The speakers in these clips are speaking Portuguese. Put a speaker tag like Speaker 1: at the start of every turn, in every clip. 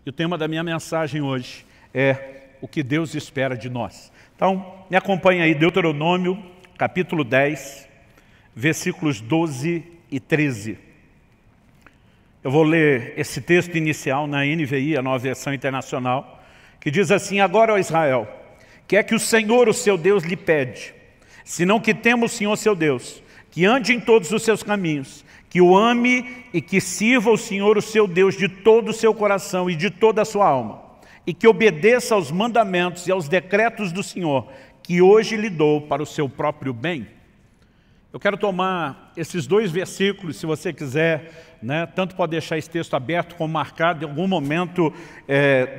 Speaker 1: E o tema da minha mensagem hoje é o que Deus espera de nós. Então, me acompanhe aí, Deuteronômio, capítulo 10, versículos 12 e 13. Eu vou ler esse texto inicial na NVI, a Nova Versão Internacional, que diz assim: Agora, ó Israel, que é que o Senhor, o seu Deus, lhe pede, senão que tema o Senhor, seu Deus, que ande em todos os seus caminhos, que o ame e que sirva o Senhor, o seu Deus, de todo o seu coração e de toda a sua alma, e que obedeça aos mandamentos e aos decretos do Senhor, que hoje lhe dou para o seu próprio bem. Eu quero tomar esses dois versículos, se você quiser, tanto pode deixar esse texto aberto como marcado. Em algum momento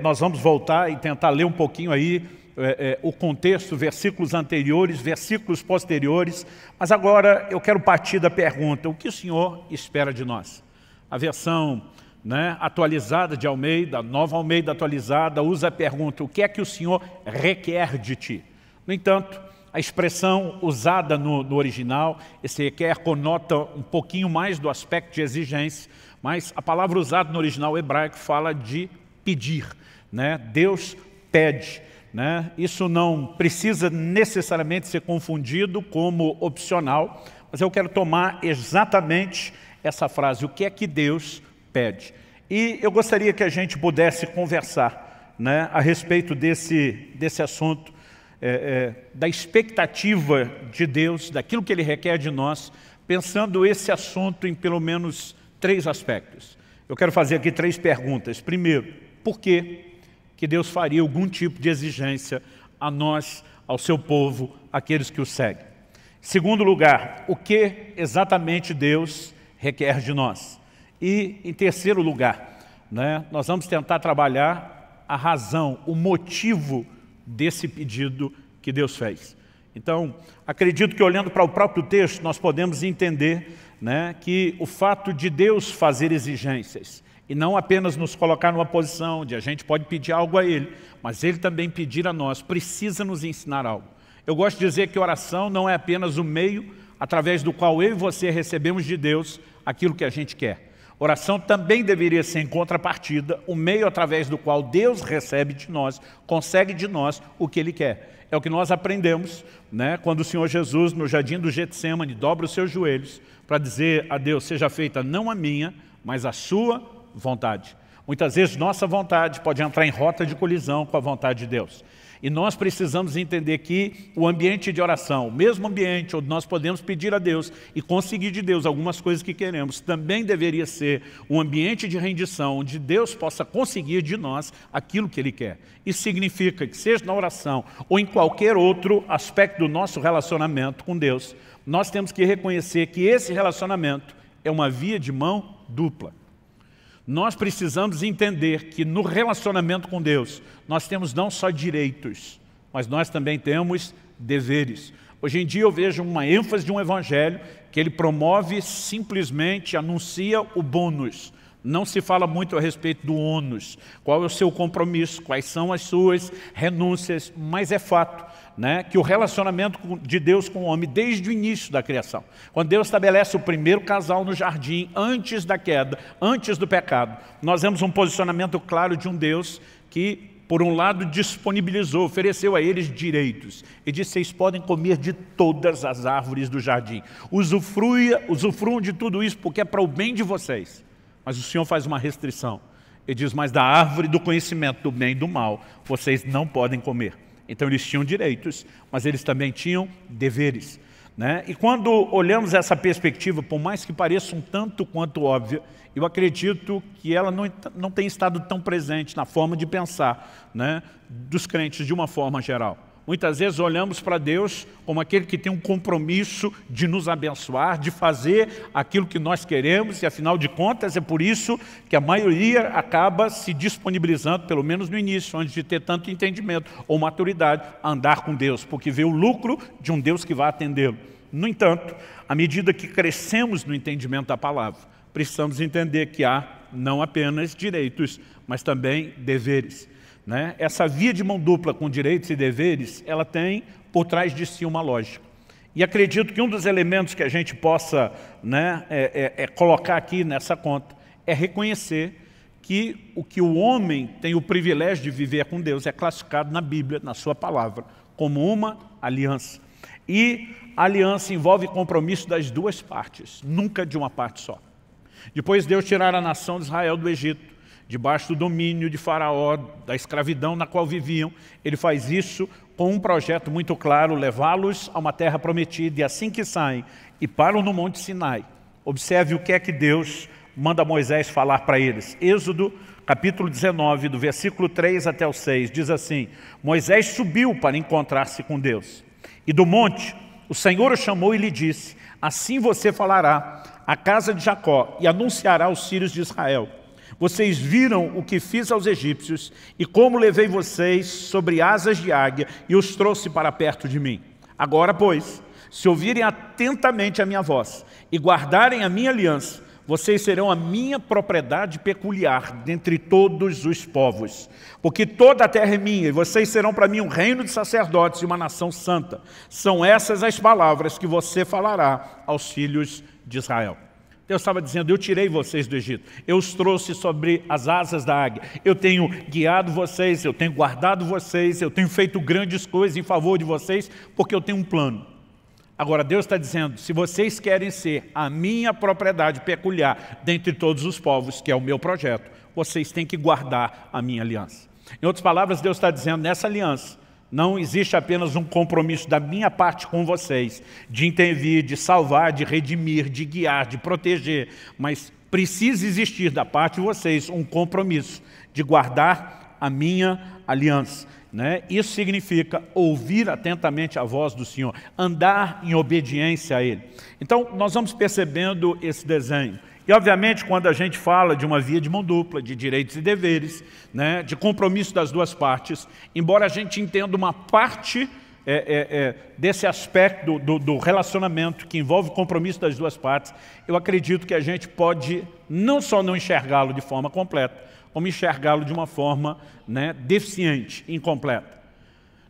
Speaker 1: nós vamos voltar e tentar ler um pouquinho aí o contexto, versículos anteriores, versículos posteriores. Mas agora eu quero partir da pergunta: o que o Senhor espera de nós? A versão atualizada de Almeida, Nova Almeida atualizada, usa a pergunta: o que é que o Senhor requer de ti? No entanto, a expressão usada no original, esse requer, conota um pouquinho mais do aspecto de exigência, mas a palavra usada no original hebraico fala de pedir. Deus pede. Isso não precisa necessariamente ser confundido como opcional, mas eu quero tomar exatamente essa frase: o que é que Deus pede? E eu gostaria que a gente pudesse conversar a respeito desse assunto, da expectativa de Deus, daquilo que Ele requer de nós, pensando esse assunto em pelo menos 3 aspectos. Eu quero fazer aqui 3 perguntas. Primeiro, por que Deus faria algum tipo de exigência a nós, ao seu povo, aqueles que o seguem? Segundo lugar, o que exatamente Deus requer de nós? E, em terceiro lugar, nós vamos tentar trabalhar a razão, o motivo desse pedido que Deus fez. Então, acredito que olhando para o próprio texto, nós podemos entender que o fato de Deus fazer exigências, e não apenas nos colocar numa posição onde a gente pode pedir algo a Ele, mas Ele também pedir a nós, precisa nos ensinar algo. Eu gosto de dizer que oração não é apenas o meio através do qual eu e você recebemos de Deus aquilo que a gente quer. Oração também deveria ser, em contrapartida, o meio através do qual Deus recebe de nós, consegue de nós o que Ele quer. É o que nós aprendemos quando o Senhor Jesus, no jardim do Getsêmani, dobra os seus joelhos para dizer a Deus: seja feita não a minha, mas a sua vontade. Muitas vezes nossa vontade pode entrar em rota de colisão com a vontade de Deus. E nós precisamos entender que o ambiente de oração, o mesmo ambiente onde nós podemos pedir a Deus e conseguir de Deus algumas coisas que queremos, também deveria ser um ambiente de rendição, onde Deus possa conseguir de nós aquilo que Ele quer. Isso significa que, seja na oração ou em qualquer outro aspecto do nosso relacionamento com Deus, nós temos que reconhecer que esse relacionamento é uma via de mão dupla. Nós precisamos entender que no relacionamento com Deus, nós temos não só direitos, mas nós também temos deveres. Hoje em dia eu vejo uma ênfase de um evangelho que ele promove, simplesmente anuncia o bônus. Não se fala muito a respeito do ônus, qual é o seu compromisso, quais são as suas renúncias, mas é fato que o relacionamento de Deus com o homem, desde o início da criação, quando Deus estabelece o primeiro casal no jardim, antes da queda, antes do pecado, nós vemos um posicionamento claro de um Deus que, por um lado, disponibilizou, ofereceu a eles direitos e disse: vocês podem comer de todas as árvores do jardim, usufruam de tudo isso porque é para o bem de vocês. Mas o Senhor faz uma restrição. Ele diz: mas da árvore do conhecimento do bem e do mal, vocês não podem comer. Então eles tinham direitos, mas eles também tinham deveres. E quando olhamos essa perspectiva, por mais que pareça um tanto quanto óbvia, eu acredito que ela não tem estado tão presente na forma de pensar dos crentes de uma forma geral. Muitas vezes olhamos para Deus como aquele que tem um compromisso de nos abençoar, de fazer aquilo que nós queremos, e afinal de contas é por isso que a maioria acaba se disponibilizando, pelo menos no início, antes de ter tanto entendimento ou maturidade, a andar com Deus, porque vê o lucro de um Deus que vai atendê-lo. No entanto, à medida que crescemos no entendimento da palavra, precisamos entender que há não apenas direitos, mas também deveres. Essa via de mão dupla com direitos e deveres, ela tem por trás de si uma lógica. E acredito que um dos elementos que a gente possa colocar aqui nessa conta é reconhecer que o homem tem o privilégio de viver com Deus é classificado na Bíblia, na sua palavra, como uma aliança. E a aliança envolve compromisso das duas partes, nunca de uma parte só. Depois Deus tirar a nação de Israel do Egito, debaixo do domínio de Faraó, da escravidão na qual viviam, ele faz isso com um projeto muito claro, levá-los a uma terra prometida, e assim que saem e param no Monte Sinai, observe o que é que Deus manda Moisés falar para eles. Êxodo, capítulo 19, do versículo 3 até o 6, diz assim: Moisés subiu para encontrar-se com Deus, e do monte o Senhor o chamou e lhe disse: assim você falará à casa de Jacó e anunciará aos filhos de Israel: vocês viram o que fiz aos egípcios e como levei vocês sobre asas de águia e os trouxe para perto de mim. Agora, pois, se ouvirem atentamente a minha voz e guardarem a minha aliança, vocês serão a minha propriedade peculiar dentre todos os povos. Porque toda a terra é minha e vocês serão para mim um reino de sacerdotes e uma nação santa. São essas as palavras que você falará aos filhos de Israel. Deus estava dizendo: eu tirei vocês do Egito, eu os trouxe sobre as asas da águia, eu tenho guiado vocês, eu tenho guardado vocês, eu tenho feito grandes coisas em favor de vocês, porque eu tenho um plano. Agora Deus está dizendo: se vocês querem ser a minha propriedade peculiar dentre todos os povos, que é o meu projeto, vocês têm que guardar a minha aliança. Em outras palavras, Deus está dizendo: nessa aliança não existe apenas um compromisso da minha parte com vocês, de intervir, de salvar, de redimir, de guiar, de proteger, mas precisa existir da parte de vocês um compromisso de guardar a minha aliança. Isso significa ouvir atentamente a voz do Senhor, andar em obediência a Ele. Então, nós vamos percebendo esse desenho. E, obviamente, quando a gente fala de uma via de mão dupla, de direitos e deveres, de compromisso das duas partes, embora a gente entenda uma parte desse aspecto do relacionamento que envolve o compromisso das duas partes, eu acredito que a gente pode não só não enxergá-lo de forma completa, como enxergá-lo de uma forma deficiente, incompleta.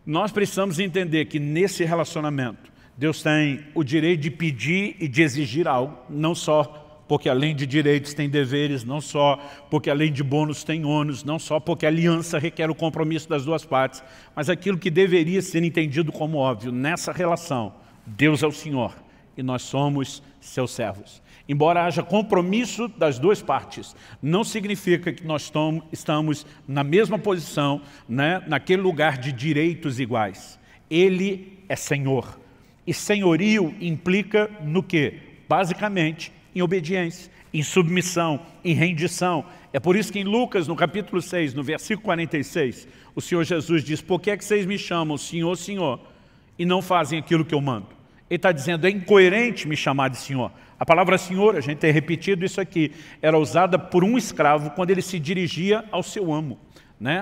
Speaker 1: Nós precisamos entender que nesse relacionamento, Deus tem o direito de pedir e de exigir algo, não só porque além de direitos tem deveres, não só porque além de bônus tem ônus, não só porque a aliança requer o compromisso das duas partes, mas aquilo que deveria ser entendido como óbvio, nessa relação, Deus é o Senhor e nós somos seus servos. Embora haja compromisso das duas partes, não significa que nós estamos na mesma posição, naquele lugar de direitos iguais. Ele é Senhor. E senhorio implica no quê? Basicamente, em obediência, em submissão, em rendição. É por isso que em Lucas, no capítulo 6, no versículo 46, o Senhor Jesus diz: por que é que vocês me chamam Senhor, Senhor, e não fazem aquilo que eu mando? Ele está dizendo: é incoerente me chamar de Senhor. A palavra Senhor, a gente tem repetido isso aqui, era usada por um escravo quando ele se dirigia ao seu amo.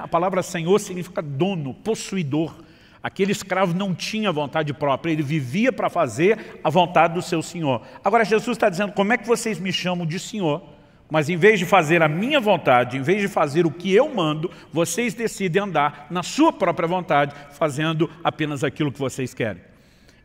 Speaker 1: A palavra Senhor significa dono, possuidor. Aquele escravo não tinha vontade própria, ele vivia para fazer a vontade do seu Senhor. Agora Jesus está dizendo: como é que vocês me chamam de Senhor, mas em vez de fazer a minha vontade, em vez de fazer o que eu mando, vocês decidem andar na sua própria vontade, fazendo apenas aquilo que vocês querem.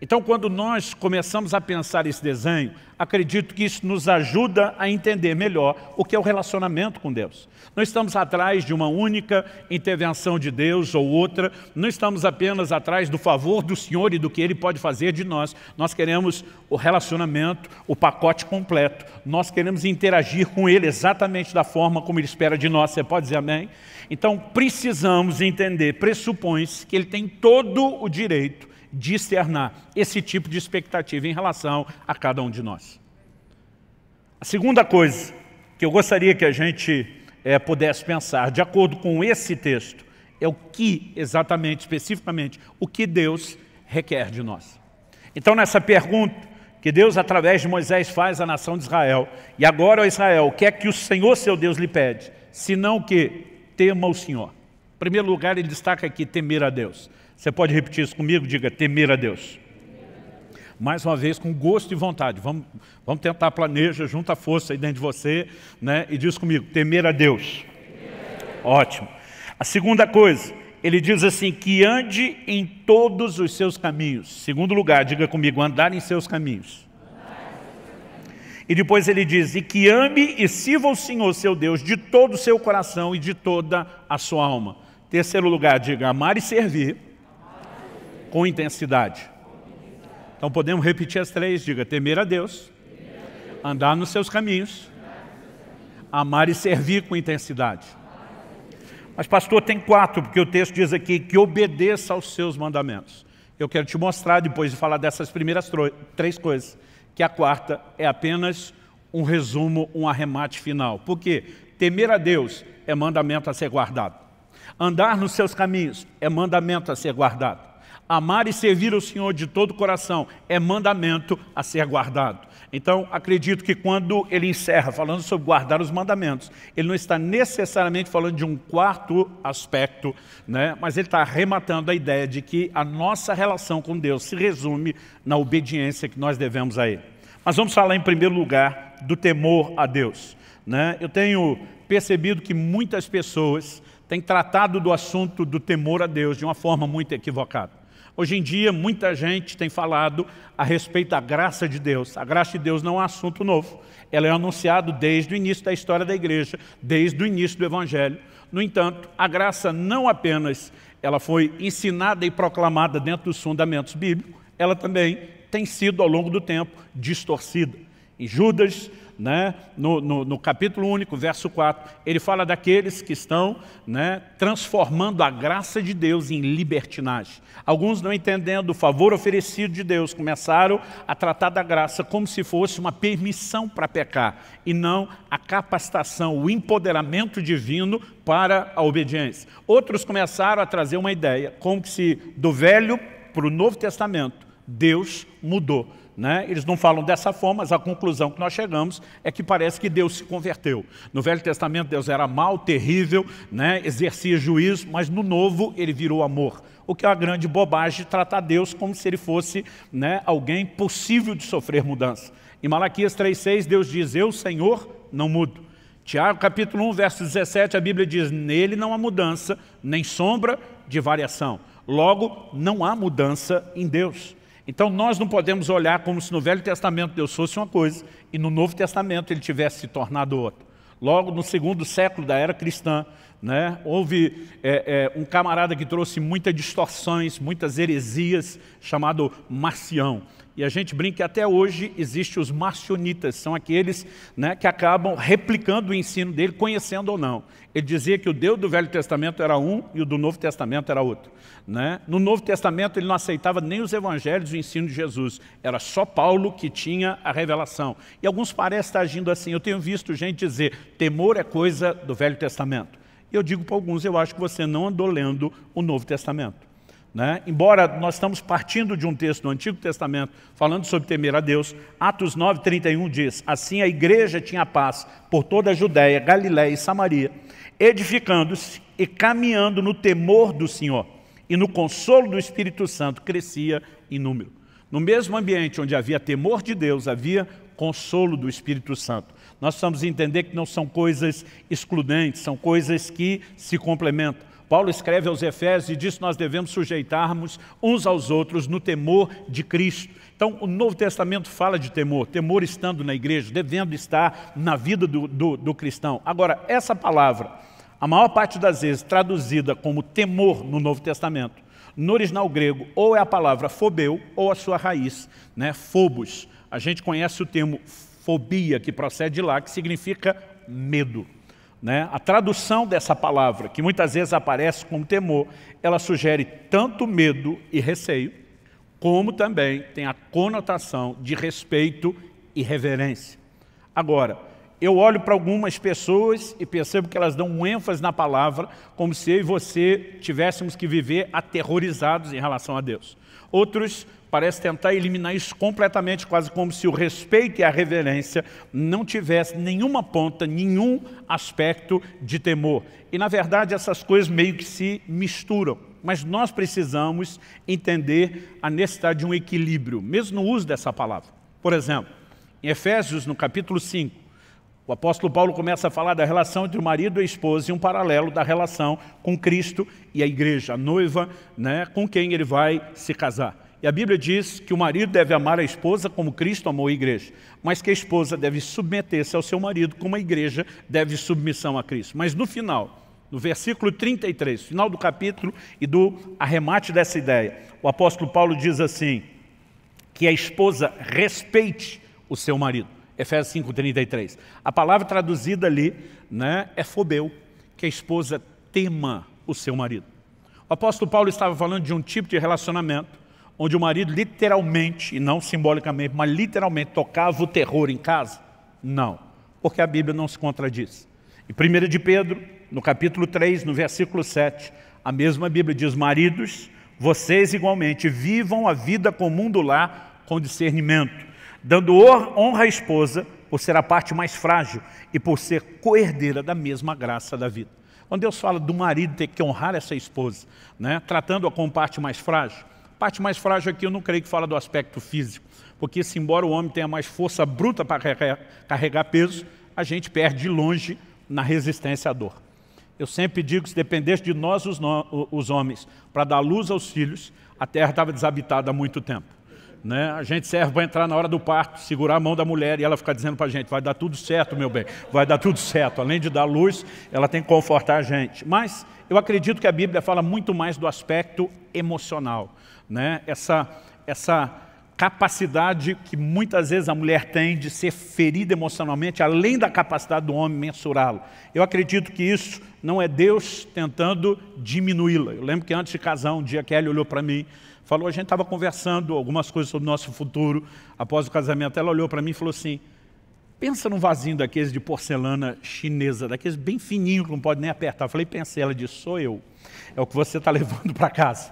Speaker 1: Então, quando nós começamos a pensar esse desenho, acredito que isso nos ajuda a entender melhor o que é o relacionamento com Deus. Não estamos atrás de uma única intervenção de Deus ou outra, não estamos apenas atrás do favor do Senhor e do que Ele pode fazer de nós. Nós queremos o relacionamento, o pacote completo. Nós queremos interagir com Ele exatamente da forma como Ele espera de nós. Você pode dizer amém? Então, precisamos entender, pressupõe-se que Ele tem todo o direito de externar esse tipo de expectativa em relação a cada um de nós. A segunda coisa que eu gostaria que a gente pudesse pensar, de acordo com esse texto, é o que exatamente, especificamente, o que Deus requer de nós. Então, nessa pergunta que Deus, através de Moisés, faz à nação de Israel, e agora, ó Israel, o que é que o Senhor, seu Deus, lhe pede? Senão que tema o Senhor. Em primeiro lugar, ele destaca aqui temer a Deus. Você pode repetir isso comigo? Diga: temer a Deus. Mais uma vez, com gosto e vontade. Vamos tentar, planeja, junta força aí dentro de você, e diz comigo: temer a Deus. Ótimo. A segunda coisa, ele diz assim: que ande em todos os seus caminhos. Segundo lugar, diga comigo: andar em seus caminhos. E depois ele diz, e que ame e sirva o Senhor, seu Deus, de todo o seu coração e de toda a sua alma. Terceiro lugar, diga, amar e servir com intensidade. Então podemos repetir as três, diga, temer a Deus, andar nos seus caminhos, amar e servir com intensidade. Mas pastor, tem 4, porque o texto diz aqui que obedeça aos seus mandamentos. Eu quero te mostrar, depois de falar dessas primeiras 3 coisas, que a 4ª é apenas um resumo, um arremate final. Por quê? Temer a Deus é mandamento a ser guardado. Andar nos seus caminhos é mandamento a ser guardado. Amar e servir o Senhor de todo o coração é mandamento a ser guardado. Então, acredito que quando ele encerra falando sobre guardar os mandamentos, ele não está necessariamente falando de um 4º aspecto, né? Mas ele está arrematando a ideia de que a nossa relação com Deus se resume na obediência que nós devemos a Ele. Mas vamos falar em primeiro lugar do temor a Deus, né? Eu tenho percebido que muitas pessoas têm tratado do assunto do temor a Deus de uma forma muito equivocada. Hoje em dia, muita gente tem falado a respeito da graça de Deus. A graça de Deus não é um assunto novo. Ela é anunciada desde o início da história da igreja, desde o início do Evangelho. No entanto, a graça não apenas ela foi ensinada e proclamada dentro dos fundamentos bíblicos, ela também tem sido, ao longo do tempo, distorcida. Em Judas, né, no capítulo único, verso 4, ele fala daqueles que estão, né, transformando a graça de Deus em libertinagem. Alguns, não entendendo o favor oferecido de Deus, começaram a tratar da graça como se fosse uma permissão para pecar, e não a capacitação, o empoderamento divino para a obediência. Outros começaram a trazer uma ideia, como se do Velho para o Novo Testamento, Deus mudou. Né? Eles não falam dessa forma, mas a conclusão que nós chegamos é que parece que Deus se converteu. No Velho Testamento Deus era mau, terrível, né? Exercia juízo, mas no Novo ele virou amor. O que é uma grande bobagem, tratar Deus como se ele fosse, né, alguém possível de sofrer mudança. Em Malaquias 3,6 Deus diz, eu, Senhor, não mudo. Tiago capítulo 1, verso 17, a Bíblia diz, nele não há mudança, nem sombra de variação. Logo, não há mudança em Deus. Então nós não podemos olhar como se no Velho Testamento Deus fosse uma coisa e no Novo Testamento ele tivesse se tornado outra. Logo no 2º século da era cristã, né, houve um camarada que trouxe muitas distorções, muitas heresias, chamado Marcião. E a gente brinca que até hoje existem os marcionitas, são aqueles, né, que acabam replicando o ensino dele, conhecendo ou não. Ele dizia que o Deus do Velho Testamento era um e o do Novo Testamento era outro. Né? No Novo Testamento ele não aceitava nem os evangelhos e o ensino de Jesus. Era só Paulo que tinha a revelação. E alguns parecem estar agindo assim. Eu tenho visto gente dizer, temor é coisa do Velho Testamento. E eu digo para alguns, eu acho que você não andou lendo o Novo Testamento. Né? Embora nós estamos partindo de um texto do Antigo Testamento falando sobre temer a Deus, Atos 9:31 diz, assim a igreja tinha paz por toda a Judéia, Galiléia e Samaria, edificando-se e caminhando no temor do Senhor e no consolo do Espírito Santo crescia em número. No mesmo ambiente onde havia temor de Deus, havia consolo do Espírito Santo. Nós precisamos entender que não são coisas excludentes, são coisas que se complementam. Paulo escreve aos Efésios e diz que nós devemos sujeitarmos uns aos outros no temor de Cristo. Então, o Novo Testamento fala de temor, temor estando na igreja, devendo estar na vida do cristão. Agora, essa palavra, a maior parte das vezes traduzida como temor no Novo Testamento, no original grego, ou é a palavra phobeu, ou a sua raiz, né, phobos. A gente conhece o termo fobia, que procede de lá, que significa medo. Né? A tradução dessa palavra, que muitas vezes aparece como temor, ela sugere tanto medo e receio, como também tem a conotação de respeito e reverência. Agora, eu olho para algumas pessoas e percebo que elas dão um ênfase na palavra, como se eu e você tivéssemos que viver aterrorizados em relação a Deus. Outros parecem tentar eliminar isso completamente, quase como se o respeito e a reverência não tivessem nenhuma ponta, nenhum aspecto de temor. E na verdade essas coisas meio que se misturam. Mas nós precisamos entender a necessidade de um equilíbrio, mesmo no uso dessa palavra. Por exemplo, em Efésios, no capítulo 5, o apóstolo Paulo começa a falar da relação entre o marido e a esposa e um paralelo da relação com Cristo e a igreja, a noiva, né, com quem ele vai se casar. E a Bíblia diz que o marido deve amar a esposa como Cristo amou a igreja, mas que a esposa deve submeter-se ao seu marido como a igreja deve submissão a Cristo. Mas no final, no versículo 33, final do capítulo e do arremate dessa ideia, o apóstolo Paulo diz assim, que a esposa respeite o seu marido. Efésios 5:33. A palavra traduzida ali, né, é phobeu, que a esposa tema o seu marido. O apóstolo Paulo estava falando de um tipo de relacionamento onde o marido literalmente, e não simbolicamente, mas literalmente tocava o terror em casa? Não, porque a Bíblia não se contradiz. Em 1 de Pedro, no capítulo 3, no versículo 7, a mesma Bíblia diz, maridos, vocês igualmente vivam a vida comum do lar com discernimento, dando honra à esposa por ser a parte mais frágil e por ser coerdeira da mesma graça da vida. Quando Deus fala do marido ter que honrar essa esposa, né, tratando-a como parte mais frágil, parte mais frágil aqui eu não creio que fala do aspecto físico, porque se embora o homem tenha mais força bruta para carregar peso, a gente perde de longe na resistência à dor. Eu sempre digo que se dependesse de nós os homens para dar luz aos filhos, a terra estava desabitada há muito tempo. Né? A gente serve para entrar na hora do parto, segurar a mão da mulher e ela ficar dizendo para a gente, vai dar tudo certo, meu bem, vai dar tudo certo. Além de dar luz, ela tem que confortar a gente. Mas eu acredito que a Bíblia fala muito mais do aspecto emocional. Né? Essa capacidade que muitas vezes a mulher tem de ser ferida emocionalmente, além da capacidade do homem mensurá-lo. Eu acredito que isso não é Deus tentando diminuí-la. Eu lembro que antes de casar, um dia a Kelly olhou para mim, falou, a gente estava conversando algumas coisas sobre o nosso futuro, após o casamento, ela olhou para mim e falou assim, pensa num vasinho daqueles de porcelana chinesa, daqueles bem fininhos que não pode nem apertar. Eu falei, pensei, ela disse, sou eu, é o que você está levando para casa.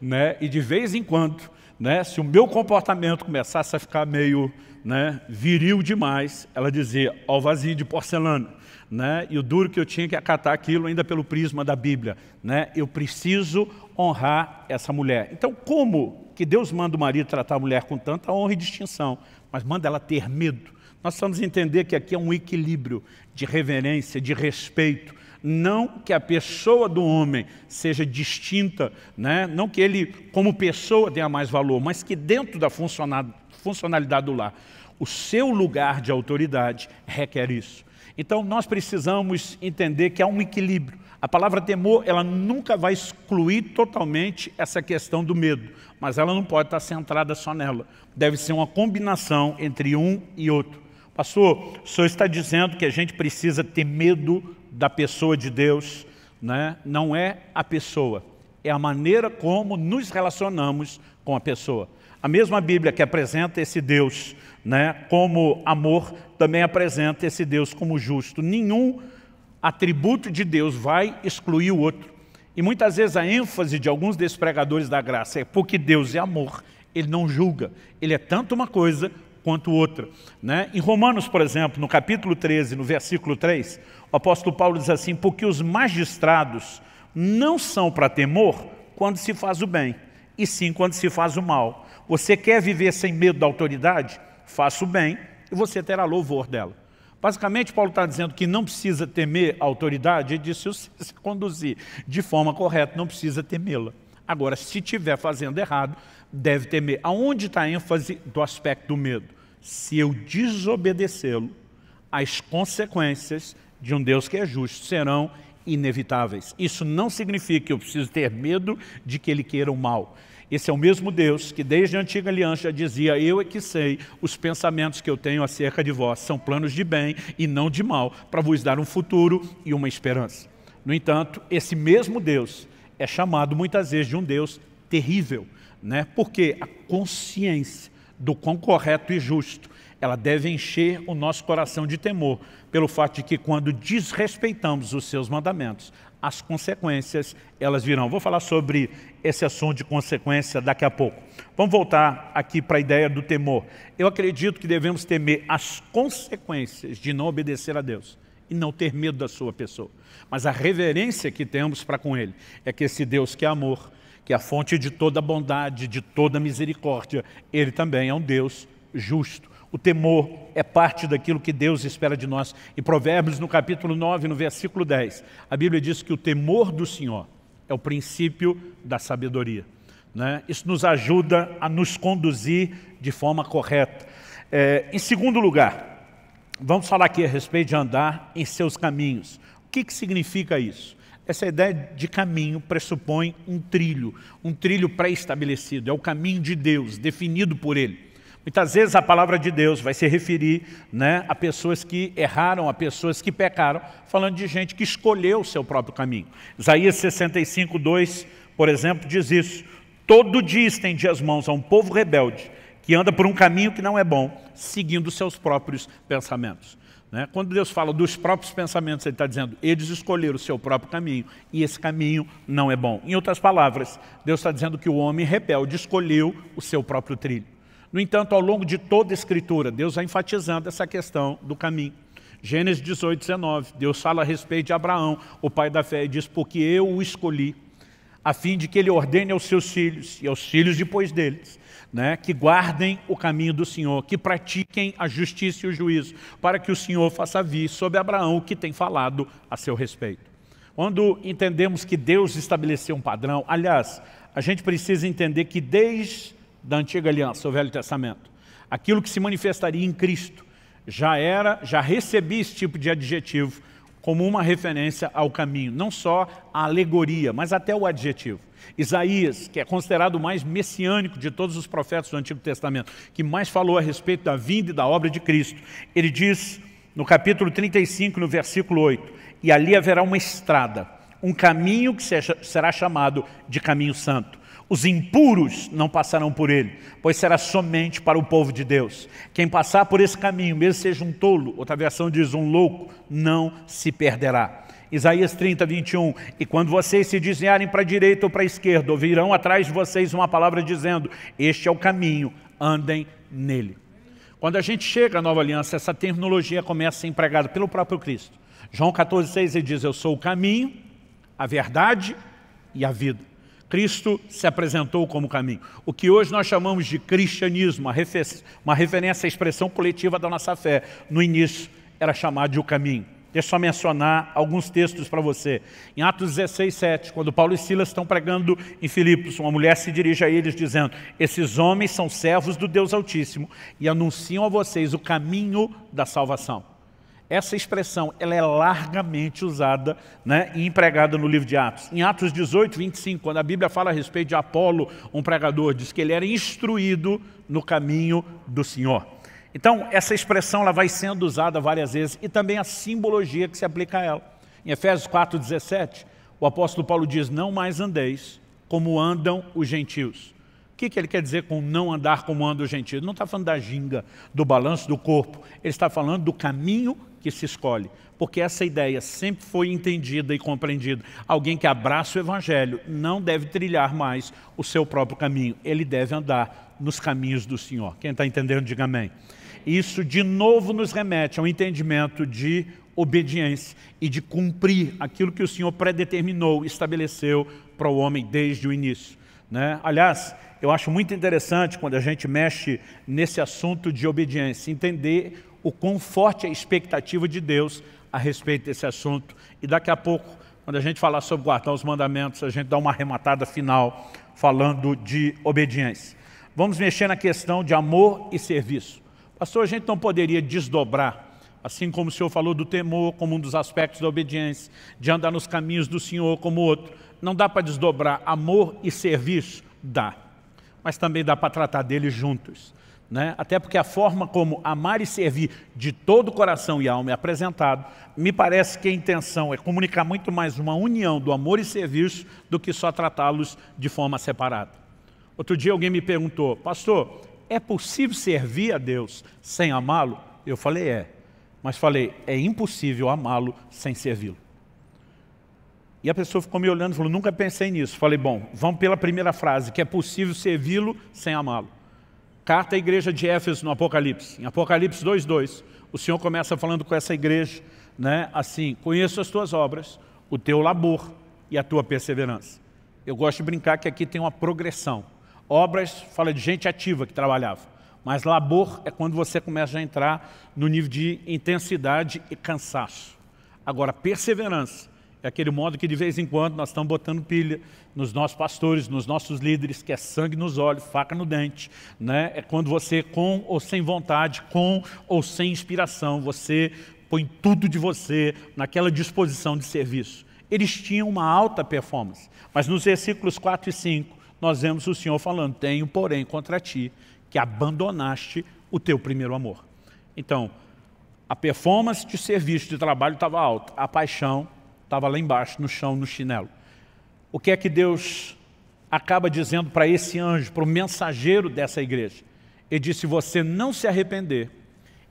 Speaker 1: Né? E de vez em quando, né, se o meu comportamento começasse a ficar meio, né, viril demais, ela dizia, ó o vasinho de porcelana. Né? E o duro que eu tinha que acatar aquilo ainda pelo prisma da Bíblia. Né? Eu preciso honrar essa mulher. Então, como que Deus manda o marido tratar a mulher com tanta honra e distinção, mas manda ela ter medo? Nós precisamos entender que aqui é um equilíbrio de reverência, de respeito. Não que a pessoa do homem seja distinta, né? Não que ele, como pessoa, tenha mais valor, mas que dentro da funcionalidade do lar, o seu lugar de autoridade requer isso. Então, nós precisamos entender que há um equilíbrio. A palavra temor, ela nunca vai excluir totalmente essa questão do medo, mas ela não pode estar centrada só nela. Deve ser uma combinação entre um e outro. Pastor, o senhor está dizendo que a gente precisa ter medo da pessoa de Deus, né? Não é a pessoa, é a maneira como nos relacionamos com a pessoa. A mesma Bíblia que apresenta esse Deus, né, como amor, também apresenta esse Deus como justo. Nenhum atributo de Deus vai excluir o outro. E muitas vezes a ênfase de alguns desses pregadores da graça é porque Deus é amor, Ele não julga. Ele é tanto uma coisa quanto outra. Né? Em Romanos, por exemplo, no capítulo 13, no versículo 3, o apóstolo Paulo diz assim, porque os magistrados não são para temor quando se faz o bem, e sim quando se faz o mal. Você quer viver sem medo da autoridade? Faça o bem e você terá louvor dela. Basicamente, Paulo está dizendo que não precisa temer a autoridade, ele disse, se você se conduzir de forma correta, não precisa temê-la. Agora, se estiver fazendo errado, deve temer. Aonde está a ênfase do aspecto do medo? Se eu desobedecê-lo, as consequências de um Deus que é justo serão inevitáveis. Isso não significa que eu preciso ter medo de que Ele queira o mal. Esse é o mesmo Deus que desde a antiga aliança já dizia, eu é que sei os pensamentos que eu tenho acerca de vós, são planos de bem e não de mal, para vos dar um futuro e uma esperança. No entanto, esse mesmo Deus é chamado muitas vezes de um Deus terrível, né? Porque a consciência do quão correto e justo, ela deve encher o nosso coração de temor, pelo fato de que quando desrespeitamos os seus mandamentos, as consequências, elas virão. Vou falar sobre esse assunto de consequência daqui a pouco. Vamos voltar aqui para a ideia do temor. Eu acredito que devemos temer as consequências de não obedecer a Deus e não ter medo da sua pessoa. Mas a reverência que temos para com Ele é que esse Deus que é amor, que é a fonte de toda bondade, de toda misericórdia, Ele também é um Deus justo. O temor é parte daquilo que Deus espera de nós. Em Provérbios, no capítulo 9, no versículo 10, a Bíblia diz que o temor do Senhor é o princípio da sabedoria. né? Isso nos ajuda a nos conduzir de forma correta. Em segundo lugar, vamos falar aqui a respeito de andar em seus caminhos. O que significa isso? Essa ideia de caminho pressupõe um trilho pré-estabelecido, é o caminho de Deus, definido por Ele. Muitas vezes a palavra de Deus vai se referir, né, a pessoas que erraram, a pessoas que pecaram, falando de gente que escolheu o seu próprio caminho. Isaías 65, 2, por exemplo, diz isso: todo dia estende as mãos a um povo rebelde, que anda por um caminho que não é bom, seguindo seus próprios pensamentos. Né? Quando Deus fala dos próprios pensamentos, Ele está dizendo, eles escolheram o seu próprio caminho, e esse caminho não é bom. Em outras palavras, Deus está dizendo que o homem rebelde escolheu o seu próprio trilho. No entanto, ao longo de toda a Escritura, Deus vai enfatizando essa questão do caminho. Gênesis 18, 19, Deus fala a respeito de Abraão, o pai da fé, e diz, porque eu o escolhi, a fim de que ele ordene aos seus filhos e aos filhos depois deles, né, que guardem o caminho do Senhor, que pratiquem a justiça e o juízo, para que o Senhor faça vir sobre Abraão o que tem falado a seu respeito. Quando entendemos que Deus estabeleceu um padrão, aliás, a gente precisa entender que desde da Antiga Aliança, o Velho Testamento, aquilo que se manifestaria em Cristo já recebia esse tipo de adjetivo como uma referência ao caminho, não só a alegoria, mas até o adjetivo. Isaías, que é considerado o mais messiânico de todos os profetas do Antigo Testamento, que mais falou a respeito da vinda e da obra de Cristo, ele diz no capítulo 35, no versículo 8, e ali haverá uma estrada, um caminho que será chamado de caminho santo. Os impuros não passarão por ele, pois será somente para o povo de Deus. Quem passar por esse caminho, mesmo seja um tolo, outra versão diz um louco, não se perderá. Isaías 30, 21, e quando vocês se desviarem para a direita ou para a esquerda, ouvirão atrás de vocês uma palavra dizendo, este é o caminho, andem nele. Quando a gente chega à Nova Aliança, essa terminologia começa a ser empregada pelo próprio Cristo. João 14, 6, ele diz, eu sou o caminho, a verdade e a vida. Cristo se apresentou como caminho. O que hoje nós chamamos de cristianismo, uma referência à expressão coletiva da nossa fé, no início era chamado de o caminho. Deixa eu só mencionar alguns textos para você. Em Atos 16, 7, quando Paulo e Silas estão pregando em Filipos, uma mulher se dirige a eles dizendo, esses homens são servos do Deus Altíssimo e anunciam a vocês o caminho da salvação. Essa expressão ela é largamente usada, né, e empregada no livro de Atos. Em Atos 18, 25, quando a Bíblia fala a respeito de Apolo, um pregador, diz que ele era instruído no caminho do Senhor. Então, essa expressão ela vai sendo usada várias vezes e também a simbologia que se aplica a ela. Em Efésios 4, 17, o apóstolo Paulo diz, não mais andeis como andam os gentios. O que ele quer dizer com não andar como andam os gentios? Ele não está falando da ginga, do balanço do corpo, ele está falando do caminho que se escolhe, porque essa ideia sempre foi entendida e compreendida. Alguém que abraça o Evangelho não deve trilhar mais o seu próprio caminho, ele deve andar nos caminhos do Senhor. Quem está entendendo, diga amém. Isso de novo nos remete ao entendimento de obediência e de cumprir aquilo que o Senhor predeterminou, estabeleceu para o homem desde o início. Né? Aliás, eu acho muito interessante quando a gente mexe nesse assunto de obediência, entender o quão forte é a expectativa de Deus a respeito desse assunto. E daqui a pouco, quando a gente falar sobre guardar os mandamentos, a gente dá uma arrematada final falando de obediência. Vamos mexer na questão de amor e serviço. Pastor, a gente não poderia desdobrar, assim como o senhor falou do temor como um dos aspectos da obediência, de andar nos caminhos do Senhor como outro. Não dá para desdobrar amor e serviço? Dá. Mas também dá para tratar deles juntos. Né? Até porque a forma como amar e servir de todo o coração e alma é apresentado, me parece que a intenção é comunicar muito mais uma união do amor e serviço do que só tratá-los de forma separada. Outro dia alguém me perguntou, pastor, é possível servir a Deus sem amá-lo? Eu falei, é. Mas falei, é impossível amá-lo sem servi-lo. E a pessoa ficou me olhando e falou, nunca pensei nisso. Falei, bom, vamos pela primeira frase, que é possível servi-lo sem amá-lo. Carta à igreja de Éfeso no Apocalipse. Em Apocalipse 2:2, o Senhor começa falando com essa igreja, né, assim, conheço as tuas obras, o teu labor e a tua perseverança. Eu gosto de brincar que aqui tem uma progressão. Obras fala de gente ativa que trabalhava, mas labor é quando você começa a entrar no nível de intensidade e cansaço. Agora, perseverança É aquele modo que de vez em quando nós estamos botando pilha nos nossos pastores, nos nossos líderes, que é sangue nos olhos, faca no dente, né? É quando você, com ou sem vontade, com ou sem inspiração, você põe tudo de você naquela disposição de serviço. Eles tinham uma alta performance, mas nos versículos 4 e 5, nós vemos o Senhor falando: tenho, porém, contra ti, que abandonaste o teu primeiro amor. Então, a performance de serviço, de trabalho estava alta, a paixão estava lá embaixo, no chão, no chinelo. O que é que Deus acaba dizendo para esse anjo, para o mensageiro dessa igreja? Ele disse: se você não se arrepender,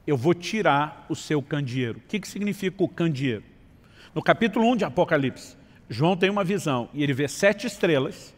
Speaker 1: eu vou tirar o seu candeeiro. O que significa o candeeiro? No capítulo 1 de Apocalipse, João tem uma visão e ele vê 7 estrelas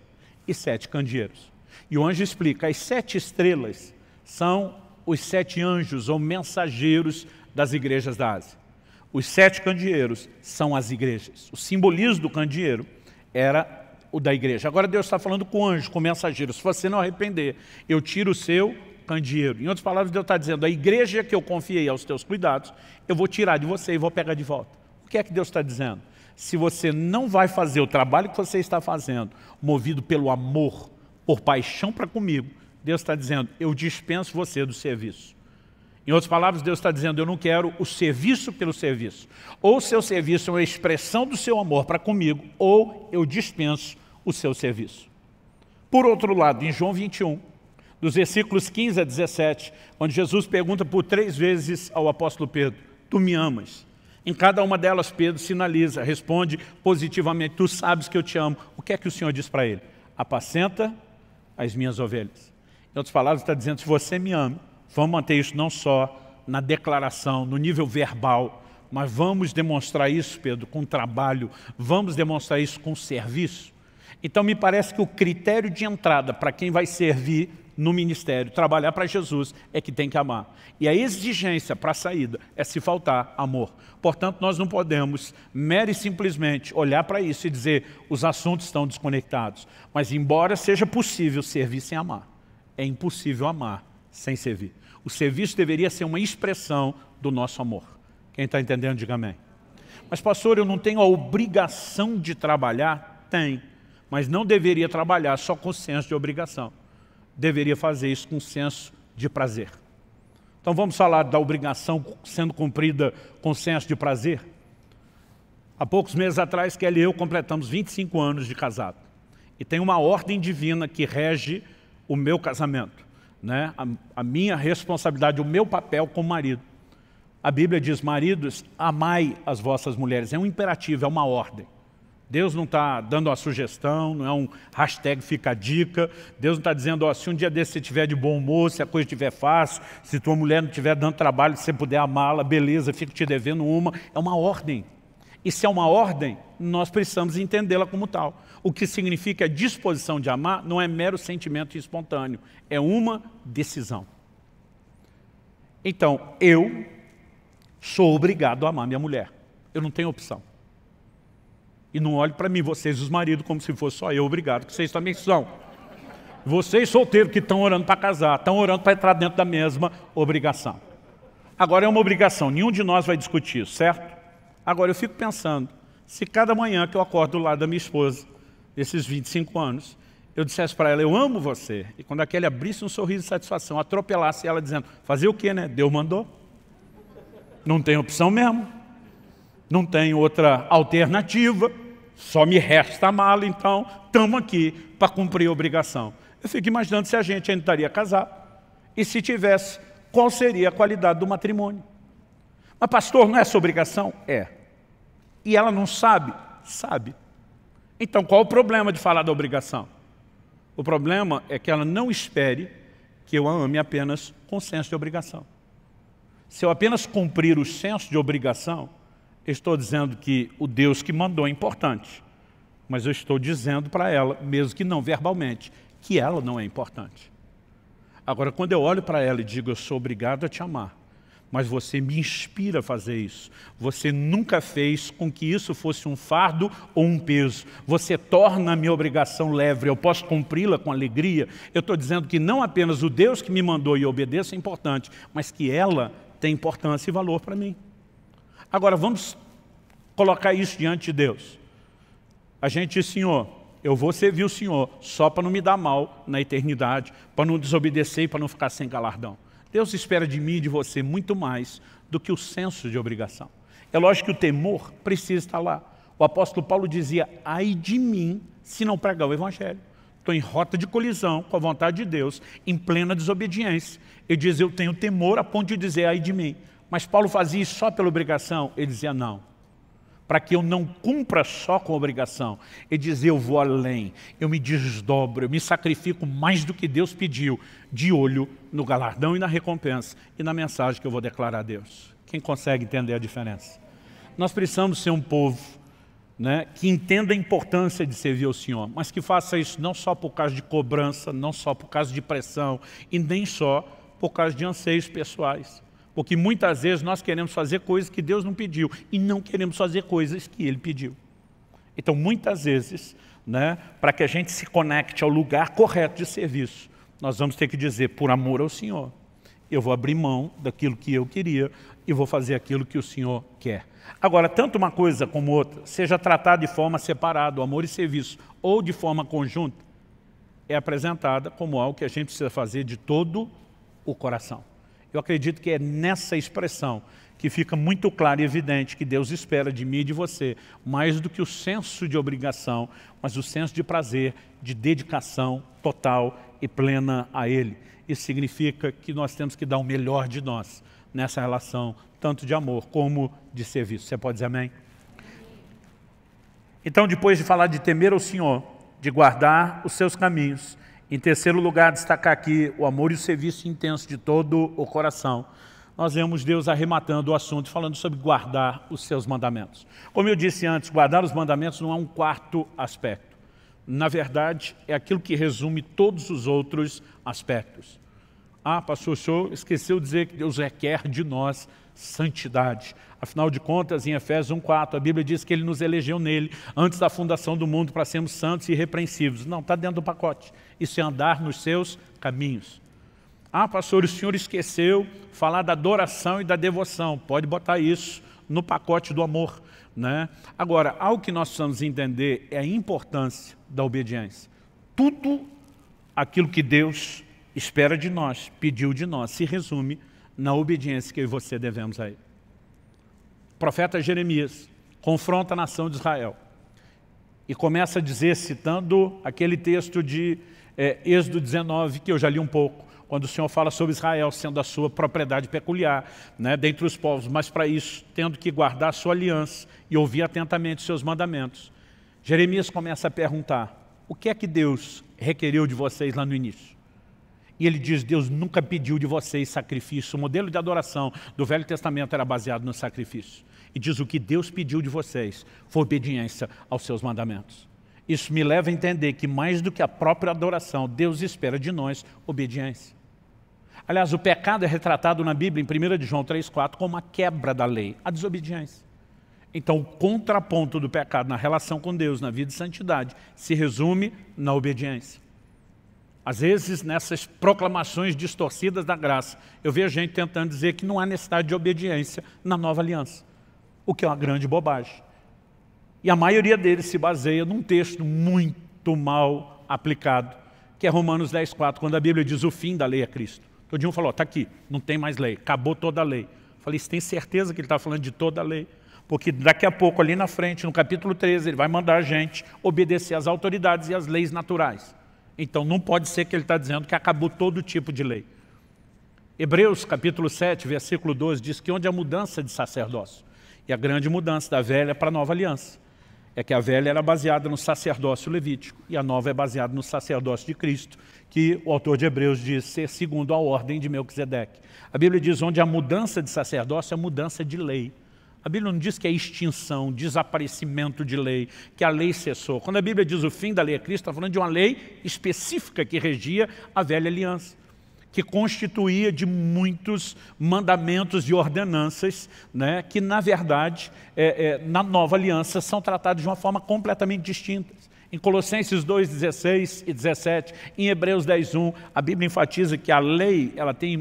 Speaker 1: e 7 candeeiros. E o anjo explica: as 7 estrelas são os 7 anjos ou mensageiros das igrejas da Ásia. Os 7 candeeiros são as igrejas. O simbolismo do candeeiro era o da igreja. Agora Deus está falando com o anjo, com o mensageiro: se você não arrepender, eu tiro o seu candeeiro. Em outras palavras, Deus está dizendo: a igreja que eu confiei aos teus cuidados, eu vou tirar de você e vou pegar de volta. O que é que Deus está dizendo? Se você não vai fazer o trabalho que você está fazendo, movido pelo amor, por paixão para comigo, Deus está dizendo: eu dispenso você do serviço. Em outras palavras, Deus está dizendo: eu não quero o serviço pelo serviço. Ou o seu serviço é uma expressão do seu amor para comigo, ou eu dispenso o seu serviço. Por outro lado, em João 21, dos versículos 15 a 17, onde Jesus pergunta por 3 vezes ao apóstolo Pedro: tu me amas? Em cada uma delas, Pedro sinaliza, responde positivamente: tu sabes que eu te amo. O que é que o Senhor diz para ele? Apacenta as minhas ovelhas. Em outras palavras, está dizendo: se você me ama, vamos manter isso não só na declaração, no nível verbal, mas vamos demonstrar isso, Pedro, com trabalho, vamos demonstrar isso com serviço. Então me parece que o critério de entrada para quem vai servir no ministério, trabalhar para Jesus, é que tem que amar. E a exigência para a saída é se faltar amor. Portanto, nós não podemos mera e simplesmente olhar para isso e dizer: os assuntos estão desconectados. Mas embora seja possível servir sem amar, é impossível amar sem servir. O serviço deveria ser uma expressão do nosso amor. Quem está entendendo, diga amém. Mas pastor, eu não tenho a obrigação de trabalhar? Tem, mas não deveria trabalhar só com senso de obrigação. Deveria fazer isso com senso de prazer. Então vamos falar da obrigação sendo cumprida com senso de prazer? Há poucos meses atrás, Kelly e eu completamos 25 anos de casado. E tem uma ordem divina que rege o meu casamento, né? A minha responsabilidade, o meu papel como marido. A Bíblia diz: maridos, amai as vossas mulheres. É um imperativo, é uma ordem. Deus não está dando uma sugestão, não é um hashtag fica a dica. Deus não está dizendo: ó, se um dia desse você estiver de bom humor, se a coisa estiver fácil, se tua mulher não estiver dando trabalho, se você puder amá-la, beleza, fico te devendo uma. É uma ordem. E se é uma ordem, nós precisamos entendê-la como tal. O que significa a disposição de amar não é mero sentimento espontâneo, é uma decisão. Então, eu sou obrigado a amar minha mulher. Eu não tenho opção. E não olhe para mim, vocês os maridos, como se fosse só eu obrigado, que vocês também são. Vocês solteiros que estão orando para casar, estão orando para entrar dentro da mesma obrigação. Agora é uma obrigação, nenhum de nós vai discutir isso, certo? Agora eu fico pensando, se cada manhã que eu acordo do lado da minha esposa, desses 25 anos, eu dissesse para ela: eu amo você, e quando aquele abrisse um sorriso de satisfação, atropelasse ela dizendo: fazer o quê, né? Deus mandou. Não tem opção mesmo. Não tem outra alternativa. Só me resta amá-lo, então estamos aqui para cumprir a obrigação. Eu fico imaginando se a gente ainda estaria casado. E se tivesse, qual seria a qualidade do matrimônio? Mas pastor, não é essa obrigação? É. E ela não sabe? Sabe. Então qual o problema de falar da obrigação? O problema é que ela não espere que eu a ame apenas com senso de obrigação. Se eu apenas cumprir o senso de obrigação, eu estou dizendo que o Deus que mandou é importante, mas eu estou dizendo para ela, mesmo que não verbalmente, que ela não é importante. Agora, quando eu olho para ela e digo: eu sou obrigado a te amar, mas você me inspira a fazer isso, você nunca fez com que isso fosse um fardo ou um peso, você torna a minha obrigação leve, eu posso cumpri-la com alegria. Eu estou dizendo que não apenas o Deus que me mandou e eu obedeço é importante, mas que ela tem importância e valor para mim. Agora vamos colocar isso diante de Deus. A gente diz, Senhor, eu vou servir o Senhor só para não me dar mal na eternidade, para não desobedecer e para não ficar sem galardão. Deus espera de mim e de você muito mais do que o senso de obrigação. É lógico que o temor precisa estar lá. O apóstolo Paulo dizia, ai de mim se não pregar o Evangelho. Estou em rota de colisão com a vontade de Deus, em plena desobediência. Ele diz, eu tenho temor a ponto de dizer, ai de mim. Mas Paulo fazia isso só pela obrigação? Ele dizia, não. Para que eu não cumpra só com a obrigação. Ele dizia, eu vou além, eu me desdobro, eu me sacrifico mais do que Deus pediu, de olho no galardão e na recompensa, e na mensagem que eu vou declarar a Deus. Quem consegue entender a diferença? Nós precisamos ser um povo, né, que entenda a importância de servir ao Senhor, mas que faça isso não só por causa de cobrança, não só por causa de pressão, e nem só por causa de anseios pessoais. Porque muitas vezes nós queremos fazer coisas que Deus não pediu, e não queremos fazer coisas que Ele pediu. Então, muitas vezes, né, para que a gente se conecte ao lugar correto de serviço, nós vamos ter que dizer, por amor ao Senhor, eu vou abrir mão daquilo que eu queria e vou fazer aquilo que o Senhor quer. Agora, tanto uma coisa como outra, seja tratada de forma separada, o amor e serviço, ou de forma conjunta, é apresentada como algo que a gente precisa fazer de todo o coração. Eu acredito que é nessa expressão que fica muito claro e evidente que Deus espera de mim e de você, mais do que o senso de obrigação, mas o senso de prazer, de dedicação total e plena a Ele. Isso significa que nós temos que dar o melhor de nós nessa relação, tanto de amor como de serviço. Você pode dizer amém? Então, depois de falar de temer ao Senhor, de guardar os seus caminhos, em terceiro lugar, destacar aqui o amor e o serviço intenso de todo o coração, nós vemos Deus arrematando o assunto, falando sobre guardar os seus mandamentos. Como eu disse antes, guardar os mandamentos não é um quarto aspecto. Na verdade, é aquilo que resume todos os outros aspectos. Ah, pastor, o senhor esqueceu de dizer que Deus requer de nós santidade. Afinal de contas, em Efésios 1:4, a Bíblia diz que Ele nos elegeu nele, antes da fundação do mundo, para sermos santos e irrepreensíveis. Não, está dentro do pacote. Isso é andar nos seus caminhos. Ah, pastor, o senhor esqueceu falar da adoração e da devoção. Pode botar isso no pacote do amor, né? Agora, algo que nós precisamos entender é a importância da obediência. Tudo aquilo que Deus espera de nós, pediu de nós, se resume na obediência que eu e você devemos a Ele. O profeta Jeremias confronta a nação de Israel e começa a dizer, citando aquele texto de Êxodo 19, que eu já li um pouco, quando o Senhor fala sobre Israel sendo a sua propriedade peculiar, né, dentre os povos, mas para isso, tendo que guardar a sua aliança e ouvir atentamente os seus mandamentos. Jeremias começa a perguntar, o que é que Deus requeriu de vocês lá no início? E ele diz, Deus nunca pediu de vocês sacrifício. O modelo de adoração do Velho Testamento era baseado no sacrifício. E diz, o que Deus pediu de vocês foi obediência aos seus mandamentos. Isso me leva a entender que mais do que a própria adoração, Deus espera de nós obediência. Aliás, o pecado é retratado na Bíblia, em 1 de João 3,4, como a quebra da lei, a desobediência. Então, o contraponto do pecado na relação com Deus, na vida de santidade, se resume na obediência. Às vezes, nessas proclamações distorcidas da graça, eu vejo gente tentando dizer que não há necessidade de obediência na nova aliança, o que é uma grande bobagem. E a maioria deles se baseia num texto muito mal aplicado, que é Romanos 10,4, quando a Bíblia diz o fim da lei é Cristo. Todo dia falou, está aqui, não tem mais lei, acabou toda a lei. Eu falei, você tem certeza que ele está falando de toda a lei? Porque daqui a pouco, ali na frente, no capítulo 13, ele vai mandar a gente obedecer às autoridades e às leis naturais. Então não pode ser que ele está dizendo que acabou todo tipo de lei. Hebreus capítulo 7, versículo 12, diz que onde há mudança de sacerdócio, e a grande mudança da velha para a nova aliança, é que a velha era baseada no sacerdócio levítico, e a nova é baseada no sacerdócio de Cristo, que o autor de Hebreus diz ser segundo a ordem de Melquisedeque. A Bíblia diz onde há mudança de sacerdócio é mudança de lei. A Bíblia não diz que é extinção, desaparecimento de lei, que a lei cessou. Quando a Bíblia diz o fim da lei é Cristo, está falando de uma lei específica que regia a velha aliança, que constituía de muitos mandamentos e ordenanças, né, que na verdade, na nova aliança, são tratados de uma forma completamente distinta. Em Colossenses 2, 16 e 17, em Hebreus 10, 1, a Bíblia enfatiza que a lei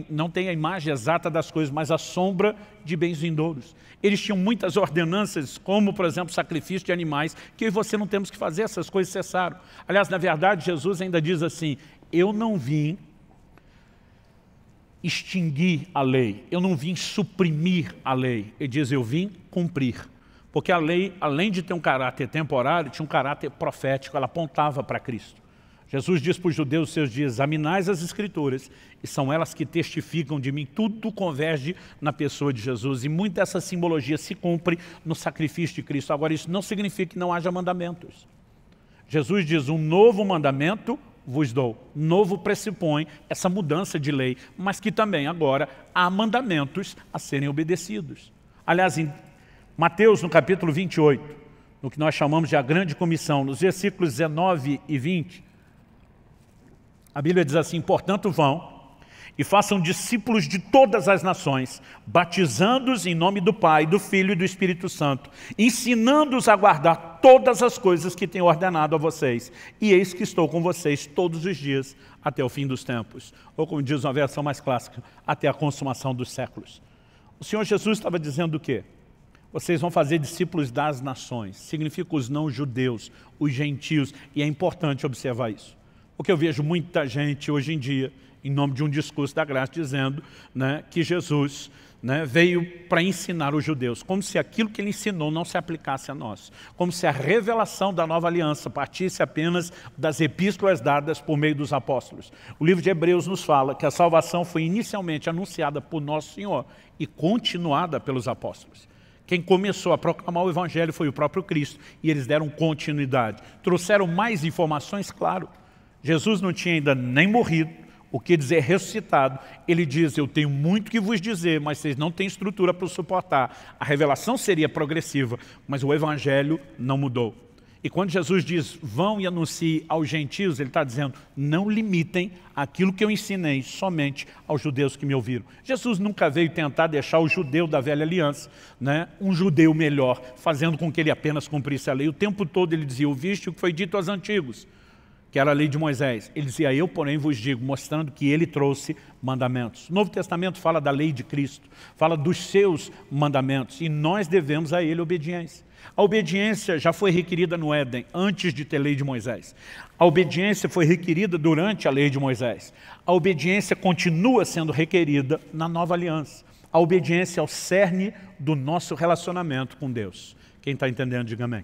Speaker 1: não tem a imagem exata das coisas, mas a sombra de bens vindouros. Eles tinham muitas ordenanças, como, por exemplo, sacrifício de animais, que eu e você não temos que fazer, essas coisas cessaram. Aliás, na verdade, Jesus ainda diz assim, eu não vim extinguir a lei, eu não vim suprimir a lei. Ele diz, eu vim cumprir. Porque a lei, além de ter um caráter temporário, tinha um caráter profético, ela apontava para Cristo. Jesus diz para os judeus, seus dias, examinais as Escrituras, e são elas que testificam de mim, tudo converge na pessoa de Jesus, e muita dessa simbologia se cumpre no sacrifício de Cristo. Agora, isso não significa que não haja mandamentos. Jesus diz, um novo mandamento vos dou. Novo pressupõe essa mudança de lei, mas que também agora há mandamentos a serem obedecidos. Aliás, em Mateus, no capítulo 28, no que nós chamamos de a grande comissão, nos versículos 19 e 20, a Bíblia diz assim, portanto vão e façam discípulos de todas as nações, batizando-os em nome do Pai, do Filho e do Espírito Santo, ensinando-os a guardar todas as coisas que tenho ordenado a vocês. E eis que estou com vocês todos os dias até o fim dos tempos. Ou como diz uma versão mais clássica, até a consumação dos séculos. O Senhor Jesus estava dizendo o quê? Vocês vão fazer discípulos das nações. Significa os não-judeus, os gentios. E é importante observar isso. Porque eu vejo muita gente hoje em dia, em nome de um discurso da graça, dizendo, né, que Jesus, né, veio para ensinar os judeus. Como se aquilo que ele ensinou não se aplicasse a nós. Como se a revelação da nova aliança partisse apenas das epístolas dadas por meio dos apóstolos. O livro de Hebreus nos fala que a salvação foi inicialmente anunciada por Nosso Senhor e continuada pelos apóstolos. Quem começou a proclamar o Evangelho foi o próprio Cristo, e eles deram continuidade. Trouxeram mais informações, claro. Jesus não tinha ainda nem morrido, o que dizer ressuscitado. Ele diz, eu tenho muito que vos dizer, mas vocês não têm estrutura para suportar. A revelação seria progressiva, mas o Evangelho não mudou. E quando Jesus diz, vão e anunciem aos gentios, ele está dizendo, não limitem aquilo que eu ensinei somente aos judeus que me ouviram. Jesus nunca veio tentar deixar o judeu da velha aliança, né, um judeu melhor, fazendo com que ele apenas cumprisse a lei. O tempo todo ele dizia, ouviste o que foi dito aos antigos, que era a lei de Moisés. Ele dizia, eu porém vos digo, mostrando que ele trouxe mandamentos. O Novo Testamento fala da lei de Cristo, fala dos seus mandamentos, e nós devemos a ele obediência. A obediência já foi requerida no Éden, antes de ter lei de Moisés. A obediência foi requerida durante a lei de Moisés. A obediência continua sendo requerida na nova aliança. A obediência é o cerne do nosso relacionamento com Deus. Quem está entendendo, diga amém.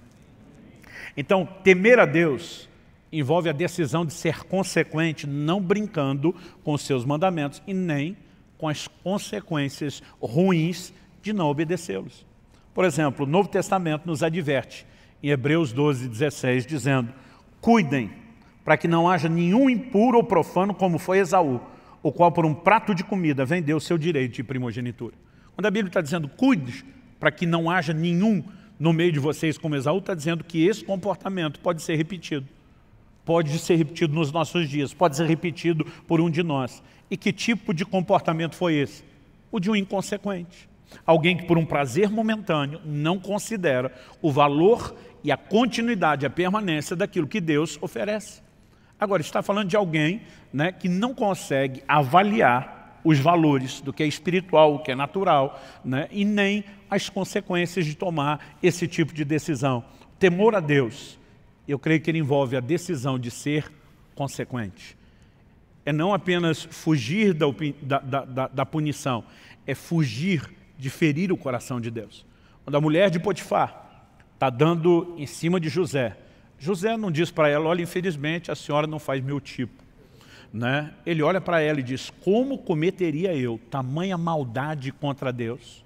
Speaker 1: Então, temer a Deus envolve a decisão de ser consequente, não brincando com os seus mandamentos e nem com as consequências ruins de não obedecê-los. Por exemplo, o Novo Testamento nos adverte, em Hebreus 12, 16, dizendo, cuidem para que não haja nenhum impuro ou profano como foi Esaú, o qual por um prato de comida vendeu o seu direito de primogenitura. Quando a Bíblia está dizendo, cuide para que não haja nenhum no meio de vocês como Esaú, está dizendo que esse comportamento pode ser repetido. Pode ser repetido nos nossos dias, pode ser repetido por um de nós. E que tipo de comportamento foi esse? O de um inconsequente. Alguém que por um prazer momentâneo não considera o valor e a continuidade, a permanência daquilo que Deus oferece. Agora, está falando de alguém, né, que não consegue avaliar os valores do que é espiritual, o que é natural, né, e nem as consequências de tomar esse tipo de decisão. O temor a Deus, eu creio que ele envolve a decisão de ser consequente. É não apenas fugir da punição, é fugir de ferir o coração de Deus. Quando a mulher de Potifar está dando em cima de José, José não diz para ela, olha, infelizmente a senhora não faz meu tipo. Né? Ele olha para ela e diz, como cometeria eu tamanha maldade contra Deus?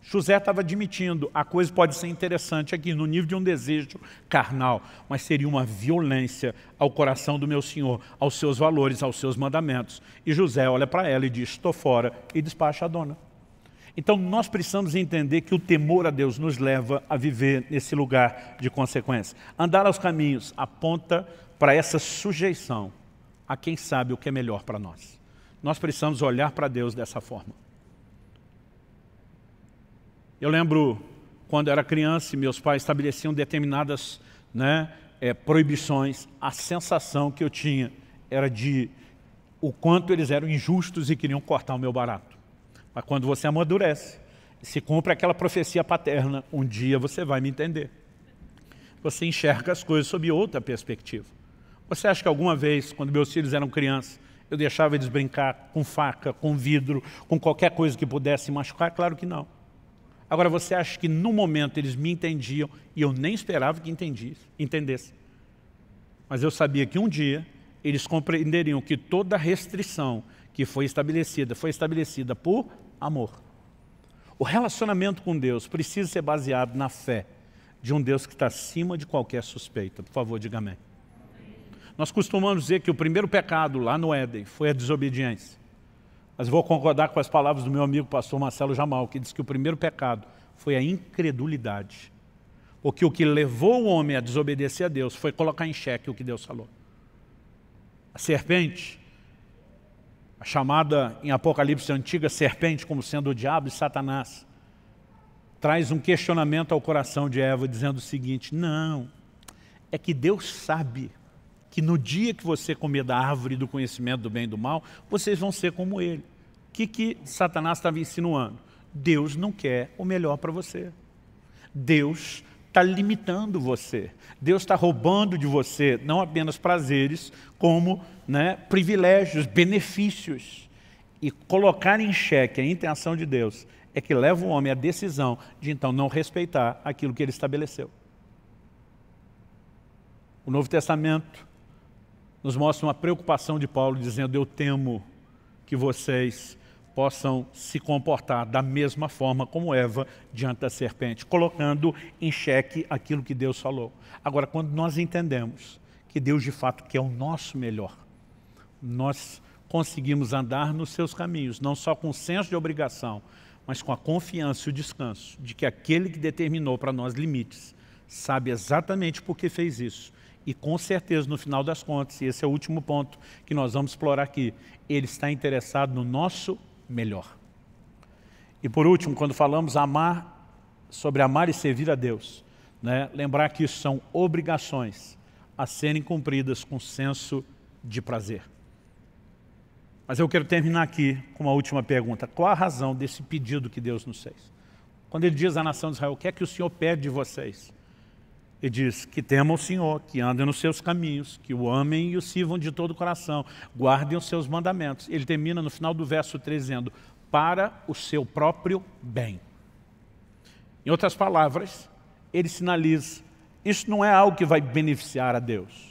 Speaker 1: José estava admitindo, a coisa pode ser interessante aqui, no nível de um desejo carnal, mas seria uma violência ao coração do meu Senhor, aos seus valores, aos seus mandamentos. E José olha para ela e diz, estou fora, e despacha a dona. Então nós precisamos entender que o temor a Deus nos leva a viver nesse lugar de consequência. Andar aos caminhos aponta para essa sujeição a quem sabe o que é melhor para nós. Nós precisamos olhar para Deus dessa forma. Eu lembro quando eu era criança e meus pais estabeleciam determinadas, né, proibições, a sensação que eu tinha era de o quanto eles eram injustos e queriam cortar o meu barato. Mas quando você amadurece, se cumpre aquela profecia paterna, um dia você vai me entender. Você enxerga as coisas sob outra perspectiva. Você acha que alguma vez, quando meus filhos eram crianças, eu deixava eles brincar com faca, com vidro, com qualquer coisa que pudesse machucar? Claro que não. Agora, você acha que no momento eles me entendiam e eu nem esperava que entendessem. Mas eu sabia que um dia eles compreenderiam que toda restrição que foi estabelecida por amor. O relacionamento com Deus precisa ser baseado na fé de um Deus que está acima de qualquer suspeita. Por favor, diga amém. Nós costumamos dizer que o primeiro pecado lá no Éden foi a desobediência. Mas vou concordar com as palavras do meu amigo pastor Marcelo Jamal, que diz que o primeiro pecado foi a incredulidade. Porque o que levou o homem a desobedecer a Deus foi colocar em xeque o que Deus falou. A serpente, a chamada em Apocalipse antiga serpente como sendo o diabo e Satanás, traz um questionamento ao coração de Eva dizendo o seguinte: não, é que Deus sabe que no dia que você comer da árvore do conhecimento do bem e do mal, vocês vão ser como ele. O que Satanás estava insinuando? Deus não quer o melhor para você. Deus está limitando você. Deus está roubando de você não apenas prazeres, como privilégios, benefícios. E colocar em xeque a intenção de Deus é que leva o homem à decisão de então não respeitar aquilo que ele estabeleceu. O Novo Testamento nos mostra uma preocupação de Paulo dizendo: eu temo que vocês possam se comportar da mesma forma como Eva diante da serpente, colocando em xeque aquilo que Deus falou. Agora, quando nós entendemos que Deus de fato quer o nosso melhor, nós conseguimos andar nos seus caminhos, não só com o senso de obrigação, mas com a confiança e o descanso de que aquele que determinou para nós limites sabe exatamente por que fez isso. E com certeza, no final das contas, e esse é o último ponto que nós vamos explorar aqui, ele está interessado no nosso melhor. E por último, quando falamos sobre amar e servir a Deus, lembrar que isso são obrigações a serem cumpridas com senso de prazer. Mas eu quero terminar aqui com uma última pergunta. Qual a razão desse pedido que Deus nos fez? Quando ele diz à nação de Israel: o que é que o Senhor pede de vocês? Ele diz que temam o Senhor, que andem nos seus caminhos, que o amem e o sirvam de todo o coração, guardem os seus mandamentos. Ele termina no final do verso 3 dizendo: para o seu próprio bem. Em outras palavras, ele sinaliza: isso não é algo que vai beneficiar a Deus.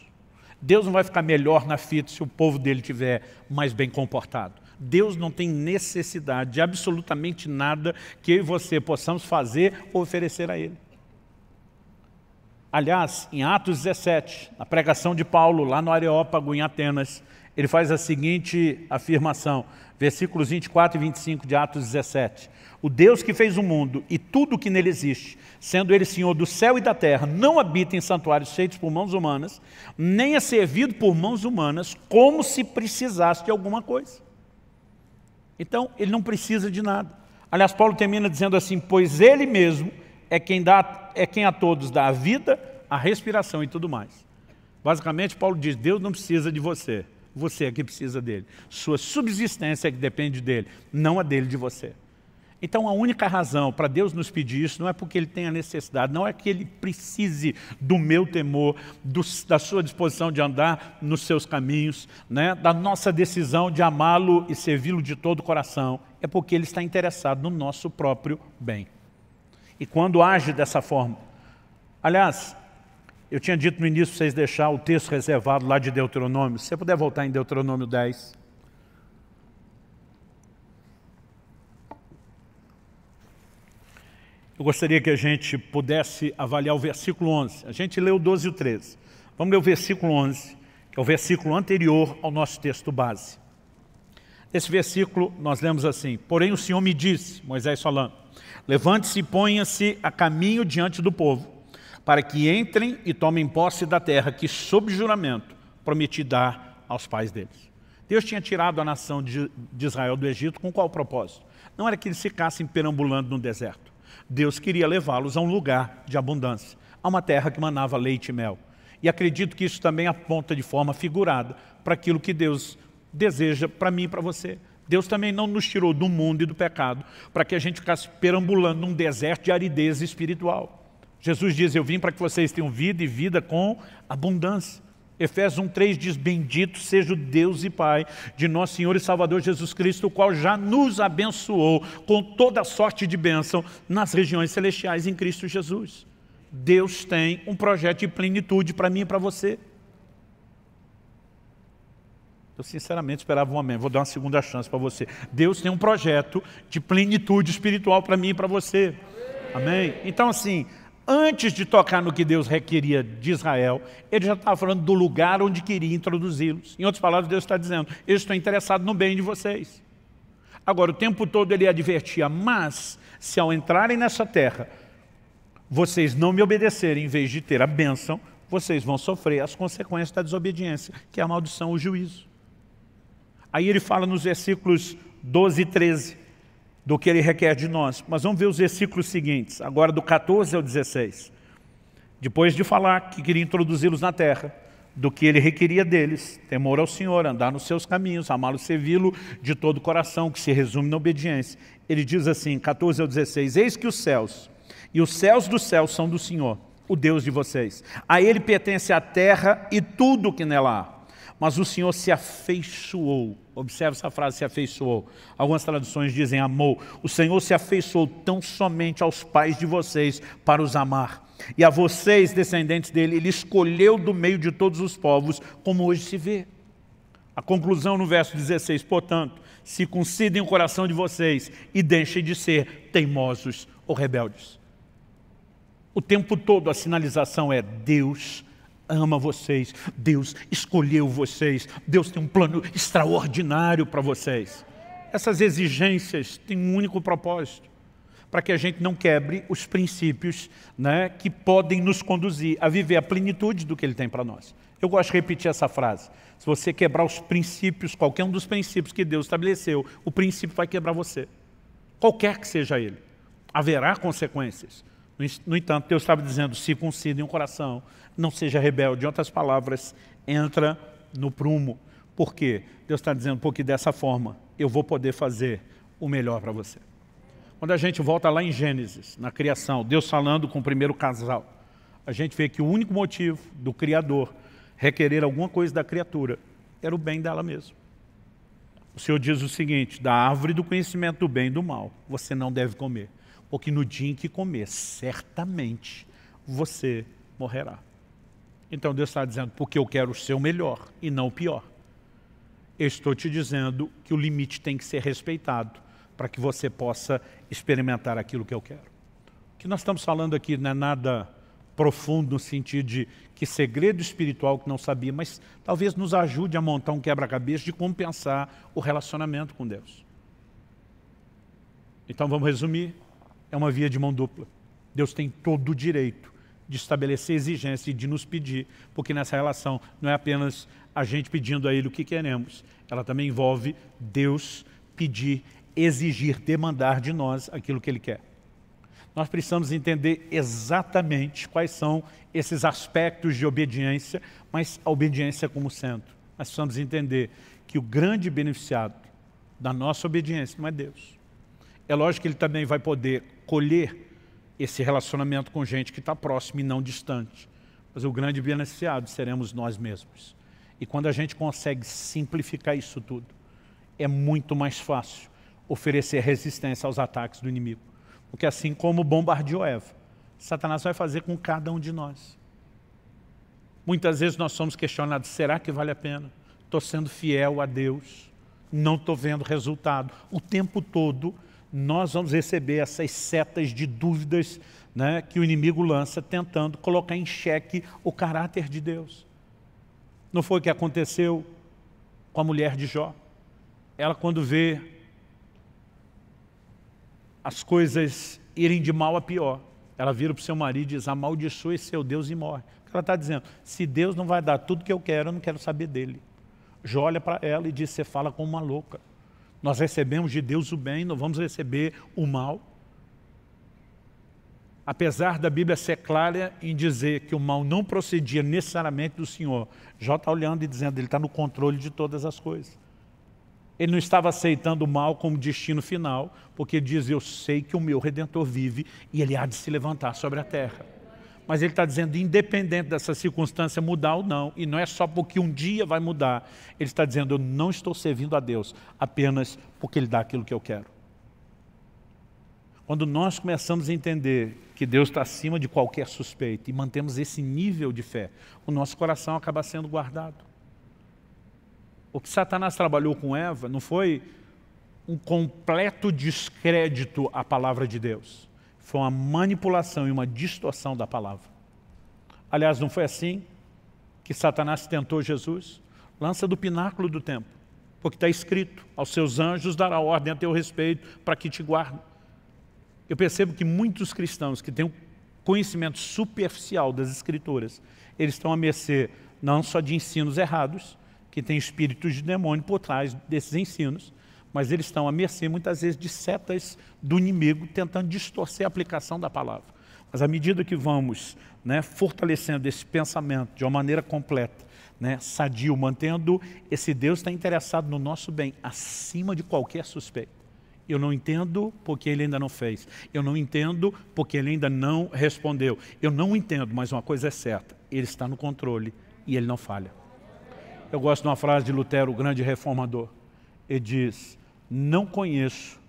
Speaker 1: Deus não vai ficar melhor na fita se o povo dele estiver mais bem comportado. Deus não tem necessidade de absolutamente nada que eu e você possamos fazer ou oferecer a ele. Aliás, em Atos 17, na pregação de Paulo, lá no Areópago, em Atenas, ele faz a seguinte afirmação, versículos 24 e 25 de Atos 17. O Deus que fez o mundo e tudo o que nele existe, sendo ele Senhor do céu e da terra, não habita em santuários feitos por mãos humanas, nem é servido por mãos humanas, como se precisasse de alguma coisa. Então, ele não precisa de nada. Aliás, Paulo termina dizendo assim: pois ele mesmo é quem a todos dá a vida, a respiração e tudo mais. Basicamente, Paulo diz: Deus não precisa de você, você é que precisa dele. Sua subsistência é que depende dele, não a dele de você. Então, a única razão para Deus nos pedir isso não é porque ele tenha necessidade, não é que ele precise do meu temor, da sua disposição de andar nos seus caminhos, da nossa decisão de amá-lo e servi-lo de todo o coração. É porque ele está interessado no nosso próprio bem. E quando age dessa forma, aliás, eu tinha dito no início para vocês deixar o texto reservado lá de Deuteronômio. Se você puder voltar em Deuteronômio 10. Eu gostaria que a gente pudesse avaliar o versículo 11. A gente leu o 12 e o 13. Vamos ler o versículo 11, que é o versículo anterior ao nosso texto base. Nesse versículo nós lemos assim: porém o Senhor me disse, Moisés falando, levante-se e ponha-se a caminho diante do povo, para que entrem e tomem posse da terra que, sob juramento, prometi dar aos pais deles. Deus tinha tirado a nação de Israel do Egito com qual propósito? Não era que eles ficassem perambulando no deserto. Deus queria levá-los a um lugar de abundância, a uma terra que manava leite e mel. E acredito que isso também aponta de forma figurada para aquilo que Deus deseja para mim e para você. Deus também não nos tirou do mundo e do pecado para que a gente ficasse perambulando num deserto de aridez espiritual. Jesus diz, eu vim para que vocês tenham vida e vida com abundância. Efésios 1:3 diz, bendito seja o Deus e Pai de nosso Senhor e Salvador Jesus Cristo, o qual já nos abençoou com toda sorte de bênção nas regiões celestiais em Cristo Jesus. Deus tem um projeto de plenitude para mim e para você. Eu sinceramente esperava um amém. Vou dar uma segunda chance para você. Deus tem um projeto de plenitude espiritual para mim e para você. Amém? Então assim, antes de tocar no que Deus requeria de Israel, ele já estava falando do lugar onde queria introduzi-los. Em outras palavras, Deus está dizendo, eu estou interessado no bem de vocês. Agora, o tempo todo ele advertia, mas se ao entrarem nessa terra, vocês não me obedecerem, em vez de ter a bênção, vocês vão sofrer as consequências da desobediência, que é a maldição, o juízo. Aí ele fala nos versículos 12 e 13, do que ele requer de nós. Mas vamos ver os versículos seguintes, agora do 14 ao 16. Depois de falar que queria introduzi-los na terra, do que ele requeria deles, temor ao Senhor, andar nos seus caminhos, amá-lo, servi-lo de todo o coração, que se resume na obediência. Ele diz assim, 14 ao 16, eis que os céus e os céus dos céus são do Senhor, o Deus de vocês. A ele pertence a terra e tudo o que nela há. Mas o Senhor se afeiçoou. Observe essa frase, se afeiçoou. Algumas traduções dizem amou. O Senhor se afeiçoou tão somente aos pais de vocês para os amar. E a vocês, descendentes dele, ele escolheu do meio de todos os povos, como hoje se vê. A conclusão no verso 16, portanto, circuncidem o coração de vocês e deixem de ser teimosos ou rebeldes. O tempo todo a sinalização é Deus ama vocês, Deus escolheu vocês, Deus tem um plano extraordinário para vocês. Essas exigências têm um único propósito, para que a gente não quebre os princípios, né, que podem nos conduzir a viver a plenitude do que Ele tem para nós. Eu gosto de repetir essa frase. Se você quebrar os princípios, qualquer um dos princípios que Deus estabeleceu, o princípio vai quebrar você. Qualquer que seja ele. Haverá consequências. No entanto, Deus estava dizendo, circuncidem o coração, não seja rebelde. Em outras palavras, entra no prumo. Por quê? Deus está dizendo, porque dessa forma eu vou poder fazer o melhor para você. Quando a gente volta lá em Gênesis, na criação, Deus falando com o primeiro casal, a gente vê que o único motivo do Criador requerer alguma coisa da criatura era o bem dela mesma. O Senhor diz o seguinte, da árvore do conhecimento do bem e do mal, você não deve comer. Porque no dia em que comer, certamente você morrerá. Então Deus está dizendo, porque eu quero o seu melhor e não o pior. Eu estou te dizendo que o limite tem que ser respeitado para que você possa experimentar aquilo que eu quero. O que nós estamos falando aqui não é nada profundo no sentido de que segredo espiritual que não sabia, mas talvez nos ajude a montar um quebra-cabeça de como pensar o relacionamento com Deus. Então vamos resumir. É uma via de mão dupla. Deus tem todo o direito de estabelecer exigência e de nos pedir, porque nessa relação não é apenas a gente pedindo a Ele o que queremos, ela também envolve Deus pedir, exigir, demandar de nós aquilo que Ele quer. Nós precisamos entender exatamente quais são esses aspectos de obediência, mas a obediência como centro. Nós precisamos entender que o grande beneficiado da nossa obediência não é Deus. É lógico que Ele também vai poder colher esse relacionamento com gente que está próximo e não distante. Mas o grande beneficiado seremos nós mesmos. E quando a gente consegue simplificar isso tudo, é muito mais fácil oferecer resistência aos ataques do inimigo. Porque assim como bombardeou Eva, Satanás vai fazer com cada um de nós. Muitas vezes nós somos questionados, será que vale a pena? Estou sendo fiel a Deus, não estou vendo resultado. O tempo todo nós vamos receber essas setas de dúvidas, né, que o inimigo lança tentando colocar em xeque o caráter de Deus. Não foi o que aconteceu com a mulher de Jó? Ela, quando vê as coisas irem de mal a pior, ela vira para o seu marido e diz, amaldiçoe seu Deus e morre. Ela está dizendo, se Deus não vai dar tudo que eu não quero saber dele. Jó olha para ela e diz, você fala como uma louca. Nós recebemos de Deus o bem, não vamos receber o mal. apesar da Bíblia ser clara em dizer que o mal não procedia necessariamente do Senhor, Jó está olhando e dizendo, ele está no controle de todas as coisas. Ele não estava aceitando o mal como destino final, porque ele diz, eu sei que o meu Redentor vive e ele há de se levantar sobre a terra. Mas ele está dizendo, independente dessa circunstância mudar ou não, e não é só porque um dia vai mudar, ele está dizendo, eu não estou servindo a Deus apenas porque Ele dá aquilo que eu quero. Quando nós começamos a entender que Deus está acima de qualquer suspeita e mantemos esse nível de fé, o nosso coração acaba sendo guardado. O que Satanás trabalhou com Eva não foi um completo descrédito à palavra de Deus. Foi uma manipulação e uma distorção da palavra. Aliás, não foi assim que Satanás tentou Jesus? Lança do pináculo do templo, porque está escrito, aos seus anjos dará ordem a teu respeito para que te guardem. Eu percebo que muitos cristãos que têm um conhecimento superficial das Escrituras, eles estão à mercê não só de ensinos errados, que tem espíritos de demônio por trás desses ensinos, mas eles estão à mercê muitas vezes de setas do inimigo tentando distorcer a aplicação da palavra. Mas à medida que vamos fortalecendo esse pensamento de uma maneira completa, sadio, mantendo esse Deus está interessado no nosso bem, acima de qualquer suspeita. Eu não entendo porque Ele ainda não fez. Eu não entendo porque Ele ainda não respondeu. Eu não entendo, mas uma coisa é certa. Ele está no controle e Ele não falha. Eu gosto de uma frase de Lutero, o grande reformador. Ele diz, não conheço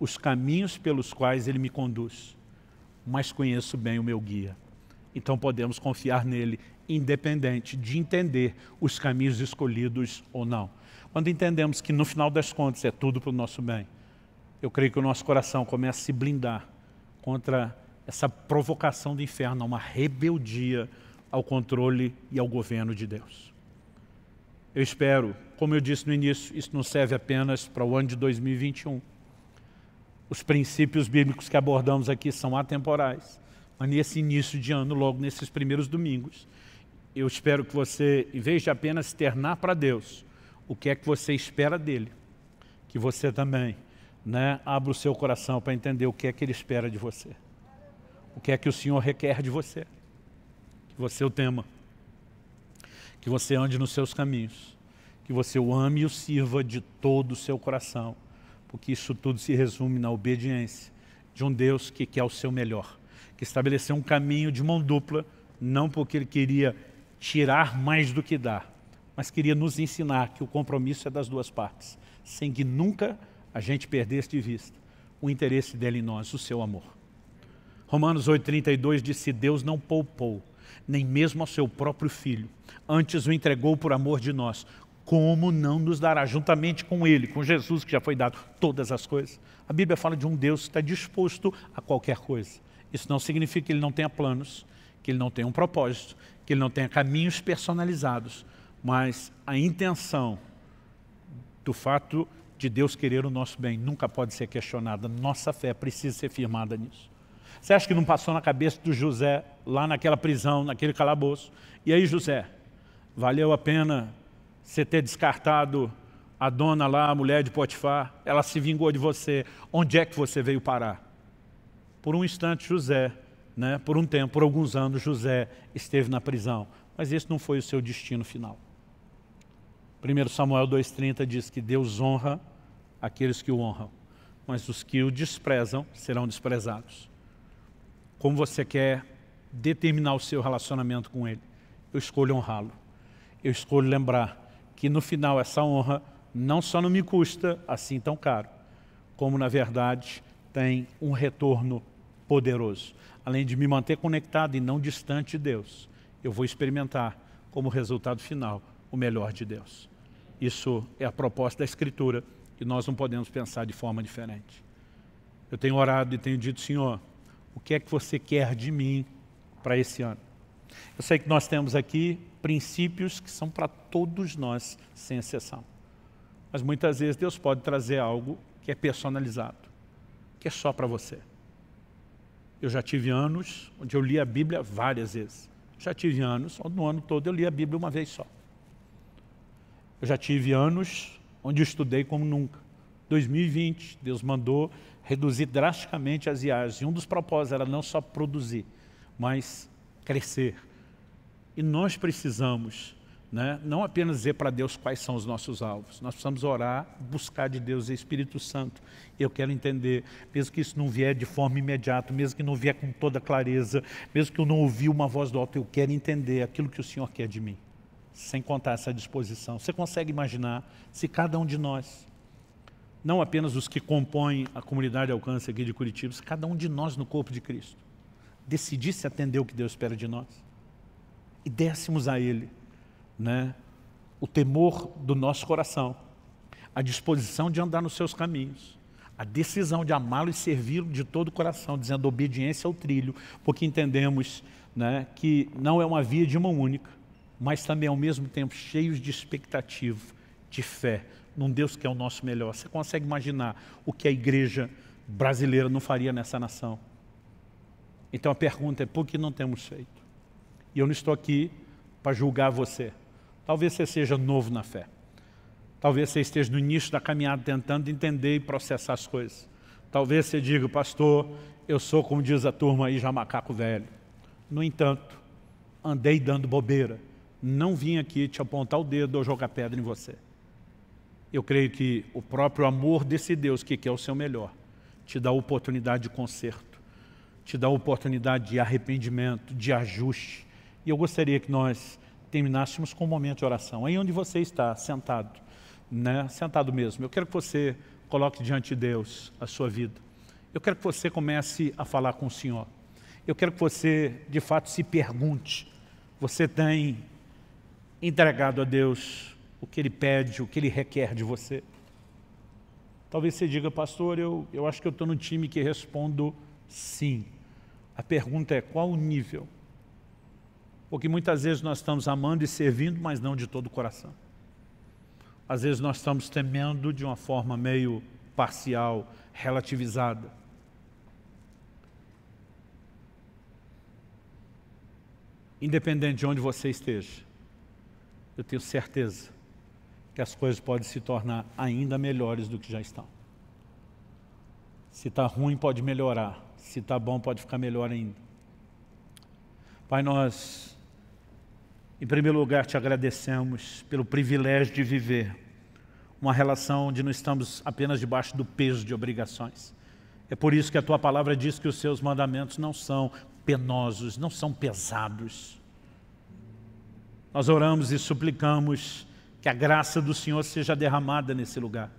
Speaker 1: os caminhos pelos quais Ele me conduz, mas conheço bem o meu guia. Então podemos confiar nele, independente de entender os caminhos escolhidos ou não. Quando entendemos que no final das contas é tudo para o nosso bem, eu creio que o nosso coração começa a se blindar contra essa provocação do inferno, uma rebeldia ao controle e ao governo de Deus. Eu espero, como eu disse no início, isso não serve apenas para o ano de 2021. Os princípios bíblicos que abordamos aqui são atemporais. Mas nesse início de ano, logo nesses primeiros domingos, eu espero que você, em vez de apenas externar para Deus o que é que você espera dele, que você também abra o seu coração para entender o que é que Ele espera de você. O que é que o Senhor requer de você. Que você o tema. Que você ande nos seus caminhos. Que você o ame e o sirva de todo o seu coração. Porque isso tudo se resume na obediência de um Deus que quer o seu melhor. Que estabeleceu um caminho de mão dupla, não porque Ele queria tirar mais do que dar, mas queria nos ensinar que o compromisso é das duas partes, sem que nunca a gente perdesse de vista o interesse dele em nós, o seu amor. Romanos 8,32 diz, se Deus não poupou, nem mesmo ao seu próprio Filho, antes o entregou por amor de nós, como não nos dará juntamente com Ele, com Jesus que já foi dado, todas as coisas? A Bíblia fala de um Deus que está disposto a qualquer coisa. Isso não significa que Ele não tenha planos, que Ele não tenha um propósito, que Ele não tenha caminhos personalizados, mas a intenção do fato de Deus querer o nosso bem nunca pode ser questionada. Nossa fé precisa ser firmada nisso. Você acha que não passou na cabeça do José, lá naquela prisão, naquele calabouço? E aí, José, valeu a pena você ter descartado a dona lá, a mulher de Potifar? Ela se vingou de você. Onde é que você veio parar? Por um instante, José, por um tempo, por alguns anos, José esteve na prisão. Mas esse não foi o seu destino final. 1 Samuel 2,30 diz que Deus honra aqueles que o honram, mas os que o desprezam serão desprezados. Como você quer determinar o seu relacionamento com Ele? Eu escolho honrá-lo. Eu escolho lembrar que no final essa honra não só não me custa assim tão caro, como na verdade tem um retorno poderoso. Além de me manter conectado e não distante de Deus, eu vou experimentar como resultado final o melhor de Deus. Isso é a proposta da Escritura e nós não podemos pensar de forma diferente. Eu tenho orado e tenho dito, Senhor, o que é que você quer de mim para esse ano? Eu sei que nós temos aqui princípios que são para todos nós, sem exceção. Mas muitas vezes Deus pode trazer algo que é personalizado, que é só para você. Eu já tive anos onde eu li a Bíblia várias vezes. Já tive anos onde no ano todo eu li a Bíblia uma vez só. Eu já tive anos onde eu estudei como nunca. 2020, Deus mandou reduzir drasticamente as viagens. E um dos propósitos era não só produzir, mas crescer. E nós precisamos, né, não apenas dizer para Deus quais são os nossos alvos. Nós precisamos orar, buscar de Deus o Espírito Santo. Eu quero entender, mesmo que isso não vier de forma imediata, mesmo que não vier com toda clareza, mesmo que eu não ouvi uma voz do alto, eu quero entender aquilo que o Senhor quer de mim. Sem contar essa disposição. Você consegue imaginar se cada um de nós, não apenas os que compõem a comunidade Alcance aqui de Curitiba, se cada um de nós no corpo de Cristo decidisse atender o que Deus espera de nós e dessemos a Ele, né, o temor do nosso coração, a disposição de andar nos seus caminhos, a decisão de amá-lo e servi-lo de todo o coração, dizendo obediência ao trilho, porque entendemos, né, que não é uma via de mão única, mas também ao mesmo tempo cheios de expectativa, de fé, num Deus que é o nosso melhor. Você consegue imaginar o que a igreja brasileira não faria nessa nação? Então a pergunta é, por que não temos feito? E eu não estou aqui para julgar você. Talvez você seja novo na fé. Talvez você esteja no início da caminhada tentando entender e processar as coisas. Talvez você diga, pastor, eu sou, como diz a turma aí, já macaco velho. No entanto, andei dando bobeira. Não vim aqui te apontar o dedo ou jogar pedra em você. Eu creio que o próprio amor desse Deus, que quer o seu melhor, te dá a oportunidade de conserto, te dá a oportunidade de arrependimento, de ajuste. E eu gostaria que nós terminássemos com um momento de oração. Aí onde você está, sentado, né? Sentado mesmo. Eu quero que você coloque diante de Deus a sua vida. Eu quero que você comece a falar com o Senhor. Eu quero que você, de fato, se pergunte. Você tem entregado a Deus o que Ele pede, o que Ele requer de você? Talvez você diga, pastor, eu acho que eu estou no time que respondo sim. A pergunta é, qual o nível? Porque muitas vezes nós estamos amando e servindo, mas não de todo o coração. Às vezes nós estamos temendo de uma forma meio parcial, relativizada. Independente de onde você esteja, eu tenho certeza que as coisas podem se tornar ainda melhores do que já estão. Se está ruim, pode melhorar. Se está bom, pode ficar melhor ainda. Pai, nós, em primeiro lugar, te agradecemos pelo privilégio de viver uma relação onde não estamos apenas debaixo do peso de obrigações. É por isso que a Tua palavra diz que os Seus mandamentos não são penosos, não são pesados. Nós oramos e suplicamos que a graça do Senhor seja derramada nesse lugar.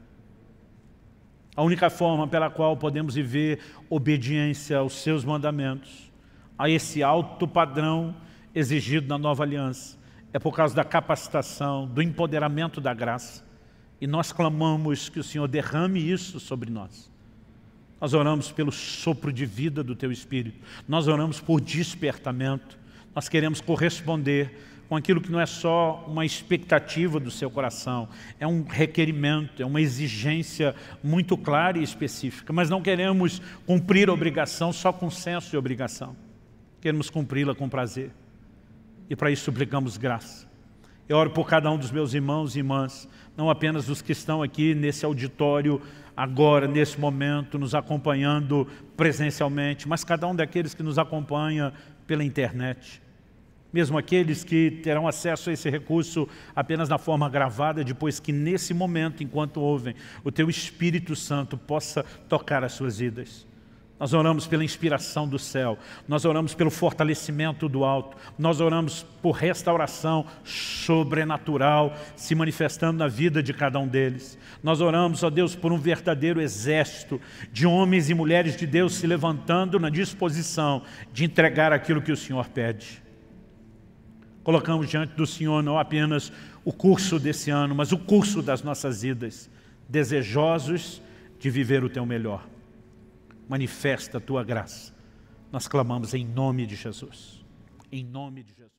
Speaker 1: A única forma pela qual podemos viver obediência aos Seus mandamentos, a esse alto padrão exigido na nova aliança, é por causa da capacitação, do empoderamento da graça. E nós clamamos que o Senhor derrame isso sobre nós. Nós oramos pelo sopro de vida do Teu Espírito. Nós oramos por despertamento. Nós queremos corresponder com aquilo que não é só uma expectativa do seu coração, é um requerimento, é uma exigência muito clara e específica, mas não queremos cumprir a obrigação só com senso de obrigação, queremos cumpri-la com prazer, e para isso suplicamos graça. Eu oro por cada um dos meus irmãos e irmãs, não apenas os que estão aqui nesse auditório, agora, nesse momento, nos acompanhando presencialmente, mas cada um daqueles que nos acompanha pela internet. Mesmo aqueles que terão acesso a esse recurso apenas na forma gravada, depois que nesse momento, enquanto ouvem, o Teu Espírito Santo possa tocar as suas vidas. Nós oramos pela inspiração do céu, nós oramos pelo fortalecimento do alto, nós oramos por restauração sobrenatural se manifestando na vida de cada um deles. Nós oramos, ó Deus, por um verdadeiro exército de homens e mulheres de Deus se levantando na disposição de entregar aquilo que o Senhor pede. Colocamos diante do Senhor não apenas o curso desse ano, mas o curso das nossas vidas, desejosos de viver o Teu melhor. Manifesta a Tua graça. Nós clamamos em nome de Jesus. Em nome de Jesus.